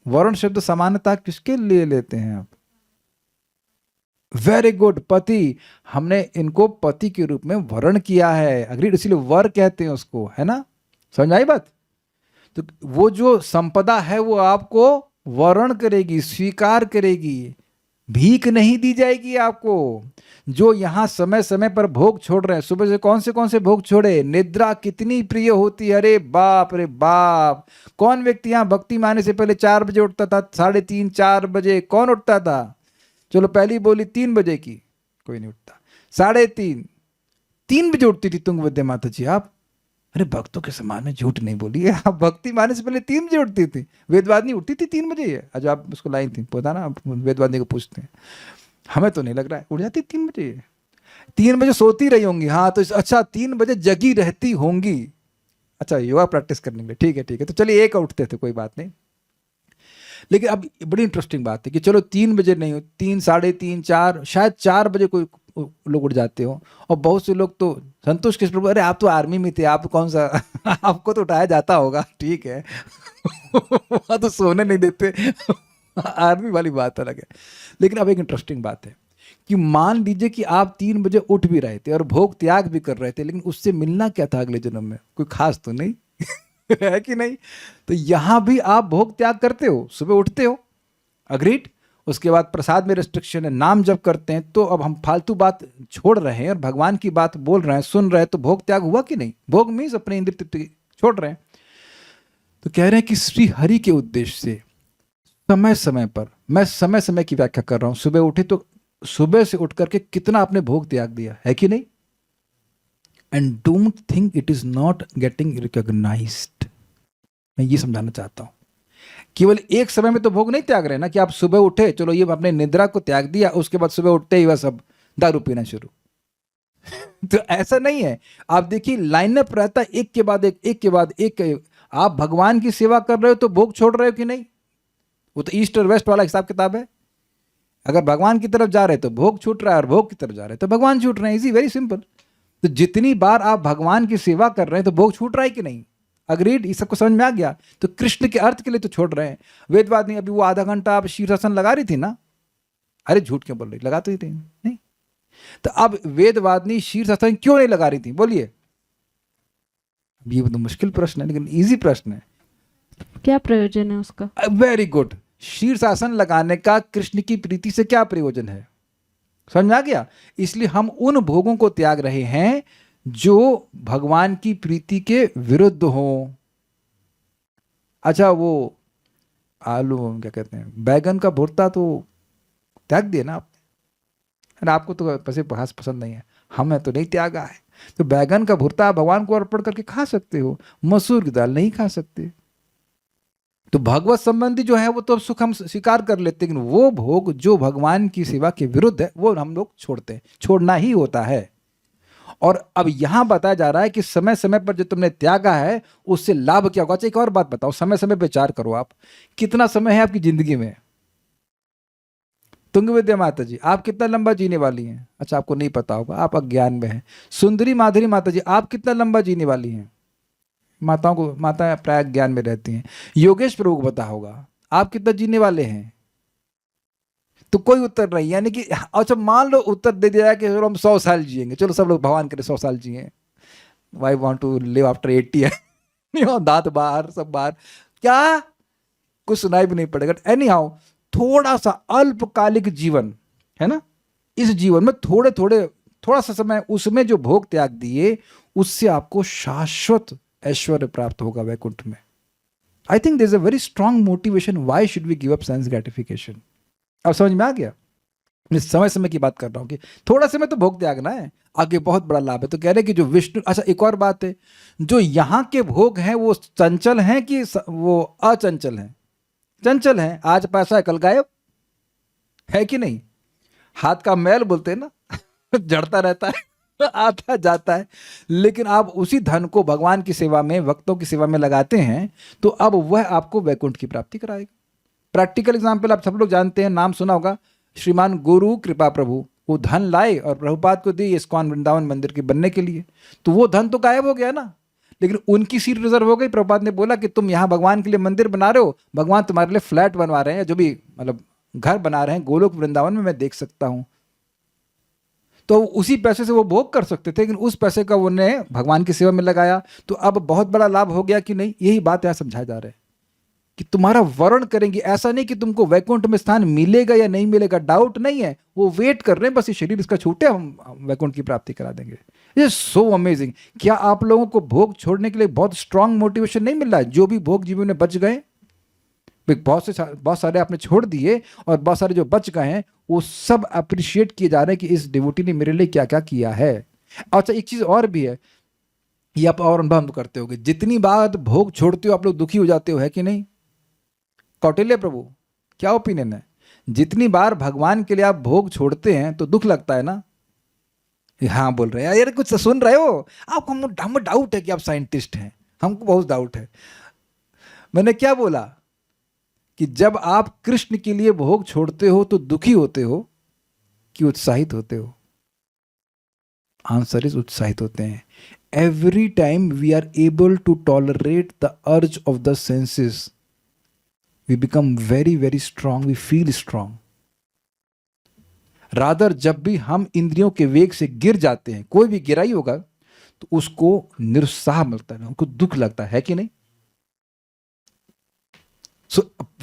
वर्ण शब्द सामान्यता किसके लिए लेते हैं आप? वेरी गुड, पति। हमने इनको पति के रूप में वर्ण किया है, अग्रीड, इसीलिए वर कहते हैं उसको, है ना? समझ आई बात? तो वो जो संपदा है वो आपको वर्ण करेगी, स्वीकार करेगी, भीख नहीं दी जाएगी आपको। जो यहां समय समय पर भोग छोड़ रहे हैं, सुबह से कौन से भोग छोड़े? निद्रा कितनी प्रिय होती है, अरे बाप रे बाप। कौन व्यक्ति यहां भक्ति माने से पहले 4 बजे उठता था? 3:30 4 बजे कौन उठता था? चलो पहली बोली 3 बजे की, कोई नहीं उठता। 3:30 3 बजे उठती थी तुंगभद्र माता जी आप। अरे भक्तों के समान में झूठ नहीं बोली है, आप भक्ति माने से पहले 3 बजे उठती थी। वेदवादिनी उठती थी 3 बजे है, आज आप उसको लाइन थी, पता ना, आप वेदवादिनी को पूछते हैं, हमें तो नहीं लग रहा है। उठ जाती 3 बजे, 3 बजे सोती रही होंगी। हाँ तो अच्छा 3 बजे जगी रहती होंगी। अच्छा योगा प्रैक्टिस करने में, ठीक है, तो चलिए एक उठते थे, कोई बात नहीं। लेकिन अब बड़ी इंटरेस्टिंग बात है कि चलो 3 बजे नहीं हो, 3, 3:30, 4, शायद 4 बजे कोई लोग उठ जाते हो। और बहुत से लोग तो संतोष किस प्रभु, अरे आप तो आर्मी में थे, आप कौन सा आपको तो उठाया जाता होगा, ठीक है वहाँ तो सोने नहीं देते आर्मी वाली बात अलग है। लेकिन अब एक इंटरेस्टिंग बात है कि मान लीजिए कि आप 3 बजे उठ भी रहे थे और भोग त्याग भी कर रहे थे, लेकिन उससे मिलना क्या था अगले जन्म में? कोई खास तो नहीं है कि नहीं? तो यहां भी आप भोग त्याग करते हो, सुबह उठते हो, अग्रीड। उसके बाद प्रसाद में रिस्ट्रिक्शन है, नाम जब करते हैं, तो अब हम फालतू बात छोड़ रहे हैं और भगवान की बात बोल रहे हैं, सुन रहे हैं, तो भोग त्याग हुआ कि नहीं? भोग मीन्स अपने इंद्रिय तृप्ति छोड़ रहे हैं। तो कह रहे हैं कि श्री हरि के उद्देश्य से समय समय पर, मैं समय समय की व्याख्या कर रहा हूं, सुबह उठे तो सुबह से उठ करके कितना आपने भोग त्याग दिया है कि नहीं? And don't think it is not getting recognised. मैं ये समझाना चाहता हूं, केवल एक समय में तो भोग नहीं त्याग रहे ना, कि आप सुबह उठे, चलो ये अपने निद्रा को त्याग दिया, उसके बाद सुबह उठते ही वह सब दारू पीना शुरू तो ऐसा नहीं है। आप देखिए लाइनअप रहता है, एक के बाद एक। आप भगवान की सेवा कर रहे हो तो भोग छोड़ रहे हो कि नहीं? वो तो ईस्ट और वेस्ट वाला हिसाब किताब है। अगर भगवान की तरफ जा रहे तो भोग छूट रहा है, और भोग की तरफ जा रहे तो भगवान छूट रहे हैं। Easy, very simple. तो जितनी बार आप भगवान की सेवा कर रहे हैं तो भोग छूट रहा है कि नहीं? अग्रीड, इस सबको समझ में आ गया? तो कृष्ण के अर्थ के लिए तो छोड़ रहे हैं। वेदवाद नहीं, अभी वो आधा घंटा आप शीर्षासन लगा रही थी ना, अरे झूठ क्यों बोल रही, लगा तो ही थी नहीं? तो अब वेदवादिनी शीर्षासन क्यों नहीं लगा रही थी, बोलिए? ये तो मुश्किल प्रश्न है, लेकिन इजी प्रश्न है। क्या प्रयोजन है उसका? Very good. शीर्षासन लगाने का कृष्ण की प्रीति से क्या प्रयोजन है? समझ में आ गया? इसलिए हम उन भोगों को त्याग रहे हैं जो भगवान की प्रीति के विरुद्ध हो। अच्छा वो आलू क्या कहते हैं, बैगन का भुर्ता तो त्याग दिया ना आपने, अरे आपको तो वैसे घास पसंद नहीं है, हमें तो नहीं त्यागा है। तो बैगन का भुर्ता आप भगवान को अर्पण करके खा सकते हो, मसूर की दाल नहीं खा सकते। तो भगवत संबंधी जो है वो तो सुख हम स्वीकार कर लेते, लेकिन वो भोग जो भगवान की सेवा के विरुद्ध है वो हम लोग छोड़ते हैं, छोड़ना ही होता है। और अब यहां बताया जा रहा है कि समय समय पर जो तुमने त्यागा है उससे लाभ क्या होगा। अच्छा एक और बात बताओ, समय समय पर विचार करो, आप कितना समय है आपकी जिंदगी में? तुंगविद्या माता जी आप कितना लंबा जीने वाली हैं? अच्छा आपको नहीं पता होगा, आप अज्ञान में हैं। सुंदरी माधुरी माता जी आप कितना लंबा जीने वाली हैं? माताओं को, माता प्राय ज्ञान में रहती हैं। योगेश प्रभु को पता होगा आप कितना जीने वाले हैं? तो कोई उत्तर नहीं, यानी कि अच्छा मान लो उत्तर दे दिया कि हम 100 साल जिएंगे, चलो सब लोग भगवान करे 100 साल जिए, why want to live after 80 है दांत बाहर सब बाहर, क्या कुछ सुनाई भी नहीं पड़ेगा। एनी हाउ थोड़ा सा अल्पकालिक जीवन है ना, इस जीवन में थोड़ा सा समय उसमें जो भोग त्याग दिए उससे आपको शाश्वत ऐश्वर्य प्राप्त होगा वैकुंठ में। I think there is a very strong motivation why should we give up sense gratification. अब समझ में आ गया? मैं समय समय की बात कर रहा हूं कि थोड़ा समय तो भोग त्यागना है, आगे बहुत बड़ा लाभ है। तो कह रहे कि जो विष्णु, अच्छा एक और बात है, जो यहां के भोग हैं वो चंचल हैं कि वो अचंचल हैं? चंचल हैं, आज पैसा है कल गायब, है कि नहीं? हाथ का मैल बोलते हैं ना जड़ता रहता है आता जाता है, लेकिन आप उसी धन को भगवान की सेवा में, भक्तों की सेवा में लगाते हैं, तो अब वह आपको वैकुंठ की प्राप्ति कराएगा। प्रैक्टिकल एग्जाम्पल आप सब लोग जानते हैं, नाम सुना होगा, श्रीमान गुरु कृपा प्रभु, वो धन लाए और प्रभुपाद को दिए इस्कॉन वृंदावन मंदिर के बनने के लिए, तो वो धन तो गायब हो गया ना, लेकिन उनकी सीट रिजर्व हो गई। प्रभुपाद ने बोला कि तुम यहाँ भगवान के लिए मंदिर बना रहे हो, भगवान तुम्हारे लिए फ्लैट बनवा रहे हैं, जो भी मतलब घर बना रहे हैं गोलोक वृंदावन में, मैं देख सकता हूँ। तो उसी पैसे से वो भोग कर सकते थे, लेकिन उस पैसे का उन्हें भगवान की सेवा में लगाया, तो अब बहुत बड़ा लाभ हो गया कि नहीं। यही बात यहाँ समझाया जा रहा है कि तुम्हारा वर्ण करेंगे, ऐसा नहीं कि तुमको वैकुंठ में स्थान मिलेगा या नहीं मिलेगा, डाउट नहीं है, वो वेट कर रहे हैं, बस ये शरीर इसका छूटे, हम वैकुंठ की प्राप्ति करा देंगे। ये सो अमेजिंग। क्या आप लोगों को भोग छोड़ने के लिए बहुत स्ट्रांग मोटिवेशन नहीं मिल रहा है? जो भी भोग जीवन में बच गए, बहुत सारे आपने छोड़ दिए, और बहुत सारे जो बच गए हैं वो सब अप्रिशिएट किए जा रहे हैं कि इस डिवोटी ने मेरे लिए क्या क्या किया है। अच्छा, एक चीज और भी है, ये आप और अनुभव करते होगे, जितनी बार भोग छोड़ते हो आप लोग दुखी हो जाते हो, है कि नहीं? कौटिल्य प्रभु, क्या ओपिनियन है? जितनी बार भगवान के लिए आप भोग छोड़ते हैं तो दुख लगता है ना? हाँ बोल रहे हैं यार, कुछ सुन रहे हो? आपको हम डाउट है कि आप साइंटिस्ट हैं, हमको बहुत डाउट है। मैंने क्या बोला कि जब आप कृष्ण के लिए भोग छोड़ते हो तो दुखी होते हो कि उत्साहित होते हो? आंसर इज उत्साहित होते हैं। Every time we are able to tolerate the urge of the senses, we become very very strong, we feel strong. Rather जब भी हम इंद्रियों के वेग से गिर जाते हैं, कोई भी गिराई होगा, तो उसको निरुत्साह मिलता है, उनको दुख लगता है कि नहीं?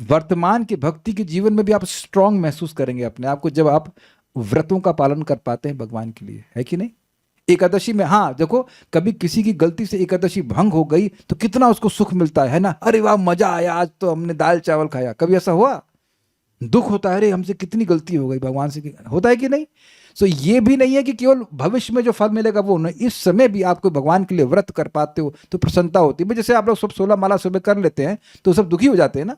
वर्तमान के भक्ति के जीवन में भी आप स्ट्रांग महसूस करेंगे अपने आप को जब आप व्रतों का पालन कर पाते हैं भगवान के लिए, है कि नहीं? एकादशी में, हाँ देखो, कभी किसी की गलती से एकादशी भंग हो गई तो कितना उसको सुख मिलता है ना, अरे वाह मजा आया, आज तो हमने दाल चावल खाया। कभी ऐसा हुआ? दुख होता है, अरे हमसे कितनी गलती हो गई, भगवान से होता है कि नहीं? सो ये भी नहीं है कि केवल भविष्य में जो फल मिलेगा वो नहीं, इस समय भी आपको भगवान के लिए व्रत कर पाते हो तो प्रसन्नता होती है। जैसे आप लोग सब 16 माला सुबह कर लेते हैं तो सब दुखी हो जाते हैं ना।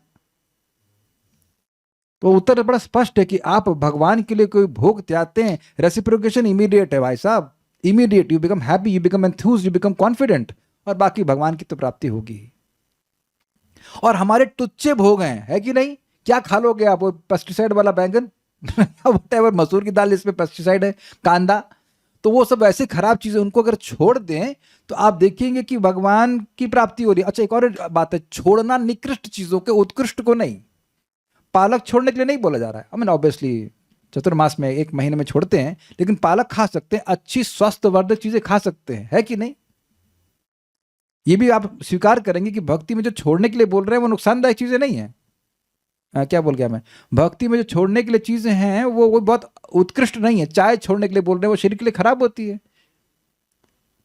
तो उत्तर बड़ा स्पष्ट है कि आप भगवान के लिए कोई भोग त्यागते हैं, रेसिप्रोकेशन इमीडिएट है भाई साहब, immediate. You become happy, you become enthused, you become confident, और बाकी भगवान की तो प्राप्ति होगी। और हमारे टुच्चे भोग हैं, है कि नहीं? क्या खा लोगे आप? वो पेस्टिसाइड वाला बैंगन व्हाटएवर, मसूर की दाल जिसमें पेस्टिसाइड है, कांदा, तो वो सब ऐसे खराब चीजें, उनको अगर छोड़ दें तो आप देखेंगे कि भगवान की प्राप्ति हो रही है। अच्छा, एक और बात है, छोड़ना निकृष्ट चीजों के, उत्कृष्ट को नहीं। पालक छोड़ने के लिए नहीं बोला जा रहा है, आई मीन ऑब्वियसली चतुर्मास में 1 महीने में छोड़ते हैं, लेकिन पालक खा सकते हैं, अच्छी स्वास्थ्यवर्धक चीजें खा सकते हैं, है कि नहीं? ये भी आप स्वीकार करेंगे कि भक्ति में जो छोड़ने के लिए बोल रहे हैं वो नुकसानदायक चीजें नहीं है। क्या बोल गया मैं? भक्ति में जो छोड़ने के लिए चीजें हैं वो बहुत उत्कृष्ट नहीं है। चाय छोड़ने के लिए बोल रहे हैं, वो शरीर के लिए खराब होती है।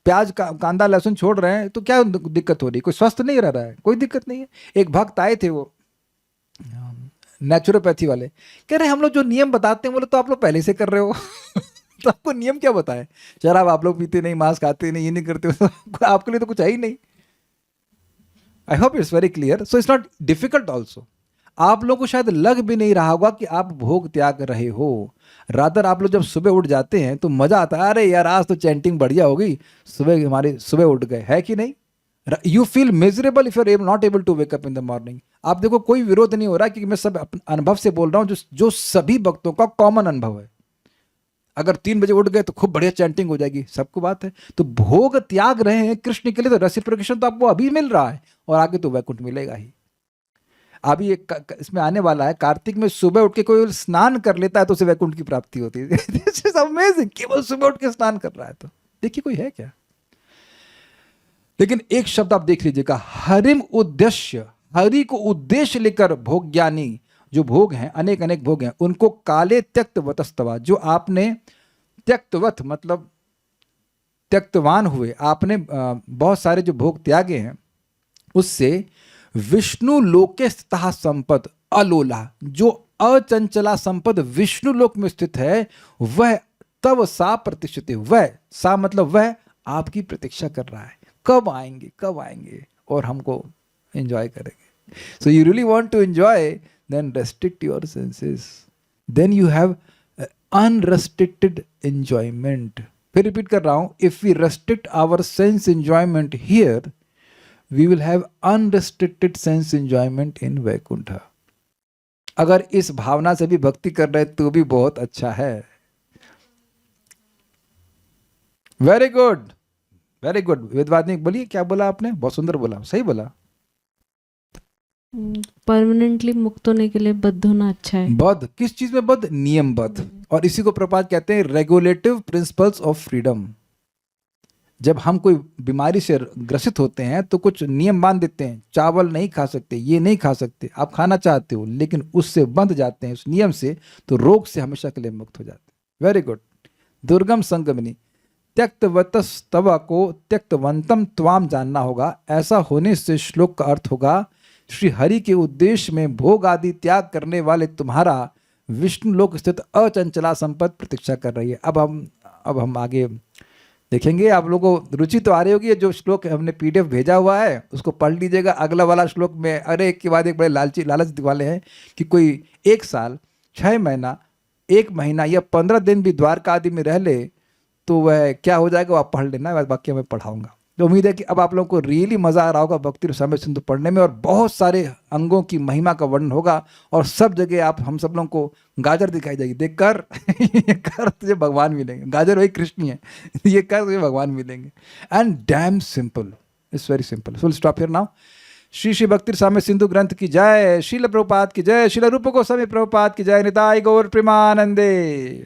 प्याज कांदा लहसुन छोड़ रहे हैं तो क्या दिक्कत हो रही है? कोई स्वस्थ नहीं रह रहा है, कोई दिक्कत नहीं है। एक भक्त आए थे, वो नेचुरोपैथी वाले, कह रहे हम लोग जो नियम बताते हैं बोले तो आप लोग पहले से कर रहे हो तो आपको नियम क्या बताए? शराब आप लोग पीते नहीं, मांस खाते नहीं, ये नहीं करते हो, आपके लिए तो कुछ है ही नहीं। I hope it's very clear. So it's not difficult also. आप लोग को शायद लग भी नहीं रहा होगा कि आप भोग त्याग रहे हो। रादर आप लोग जब सुबह उठ जाते हैं तो मजा आता है, अरे यार आज तो चैंटिंग बढ़िया हो गई, सुबह हमारे सुबह उठ गए, है कि नहीं? You feel miserable if you are not able to wake up in the morning. आप देखो, कोई विरोध नहीं हो रहा, क्योंकि मैं सब अनुभव से बोल रहा हूं, जो सभी भक्तों का कॉमन अनुभव है। अगर 3 बजे उठ गए तो खूब बढ़िया चैंटिंग हो जाएगी, सबको बात है। तो भोग त्याग रहे हैं कृष्ण के लिए, तो रेसिप्रोकेशन तो आपको अभी मिल रहा है, और आगे तो वैकुंठ मिलेगा ही। अभी एक इसमें आने वाला है, कार्तिक में सुबह उठ के कोई स्नान कर लेता है तो उसे वैकुंठ की प्राप्ति होती है। दिस इज अमेजिंग, केवल सुबह उठ के स्नान कर रहा है तो देखिए कोई है क्या। लेकिन एक शब्द आप देख लीजिएगा, हरिम उद्देश्य, हरि को उद्देश्य लेकर भोग ज्ञानी, जो भोग हैं अनेक अनेक भोग हैं, उनको काले त्यक्तवतस्तवा, जो आपने त्यक्तवत मतलब त्यक्तवान हुए, आपने बहुत सारे जो भोग त्यागे हैं, उससे विष्णु लोके स्थितः संपद अलोला, जो अचंचला संपद विष्णु लोक में स्थित है, वह तब सा प्रतिष्ठित, वह सा मतलब वह आपकी प्रतीक्षा कर रहा है, कब आएंगे कब आएंगे और हमको एंजॉय करेंगे। So you really want to enjoy, then restrict your senses, then you have unrestricted enjoyment. फिर रिपीट कर रहा हूं, if we restrict our sense enjoyment here, we will have unrestricted sense enjoyment in Vaikuntha. अगर इस भावना से भी भक्ति कर रहे तो भी बहुत अच्छा है। Very good, very good. वेदवादी बोलिए, क्या बोला आपने? बहुत सुंदर बोला, सही बोला। परमानेंटली मुक्त होने के लिए बद्ध होना अच्छा है। बद्ध किस चीज में? बद्ध नियमबद्ध। और इसी को प्रपात कहते हैं रेगुलेटिव प्रिंसिपल्स ऑफ फ्रीडम। जब हम कोई बीमारी से ग्रसित होते हैं तो कुछ नियम बांध देते हैं, चावल नहीं खा सकते, ये नहीं खा सकते। आप खाना चाहते हो लेकिन उससे बंध जाते हैं उस नियम से, तो रोग से हमेशा के लिए मुक्त हो जाते हैं। Very good. दुर्गम संगमनी, त्यक्तवतस्तव को त्यक्तवंतम त्वाम जानना होगा। ऐसा होने से श्लोक का अर्थ होगा, श्री हरि के उद्देश्य में भोग आदि त्याग करने वाले तुम्हारा विष्णु लोक स्थित अचंचला संपत्ति प्रतीक्षा कर रही है। अब हम आगे देखेंगे। आप लोगों को रुचि तो आ रही होगी। जो श्लोक हमने PDF भेजा हुआ है उसको पढ़ लीजिएगा। अगला वाला श्लोक में अरे एक के बाद एक बड़े लालच वाले हैं कि कोई 1 साल 6 महीना 1 महीना या 15 दिन भी द्वारका आदि में रह ले तो वह क्या हो जाएगा, वो आप पढ़ लेना, बाकी मैं पढ़ाऊंगा। तो उम्मीद है कि अब आप लोगों को रियली मज़ा आ रहा होगा भक्ति रसामृत सिंधु पढ़ने में, और बहुत सारे अंगों की महिमा का वर्णन होगा। और सब जगह आप हम सब लोगों को गाजर दिखाई देगी। देख कर ये कर तुझे भगवान मिलेंगे। गाजर वही कृष्ण है, ये कर तुझे भगवान मिलेंगे। And dam simple, it's very simple. So stop here now. Shri Shri भक्ति रसामृत सिंधु ग्रंथ की जय, श्रील प्रभुपाद की जय, श्रील रूप गोस्वामी प्रभुपाद की जय, निताई गौर प्रेमानंदे।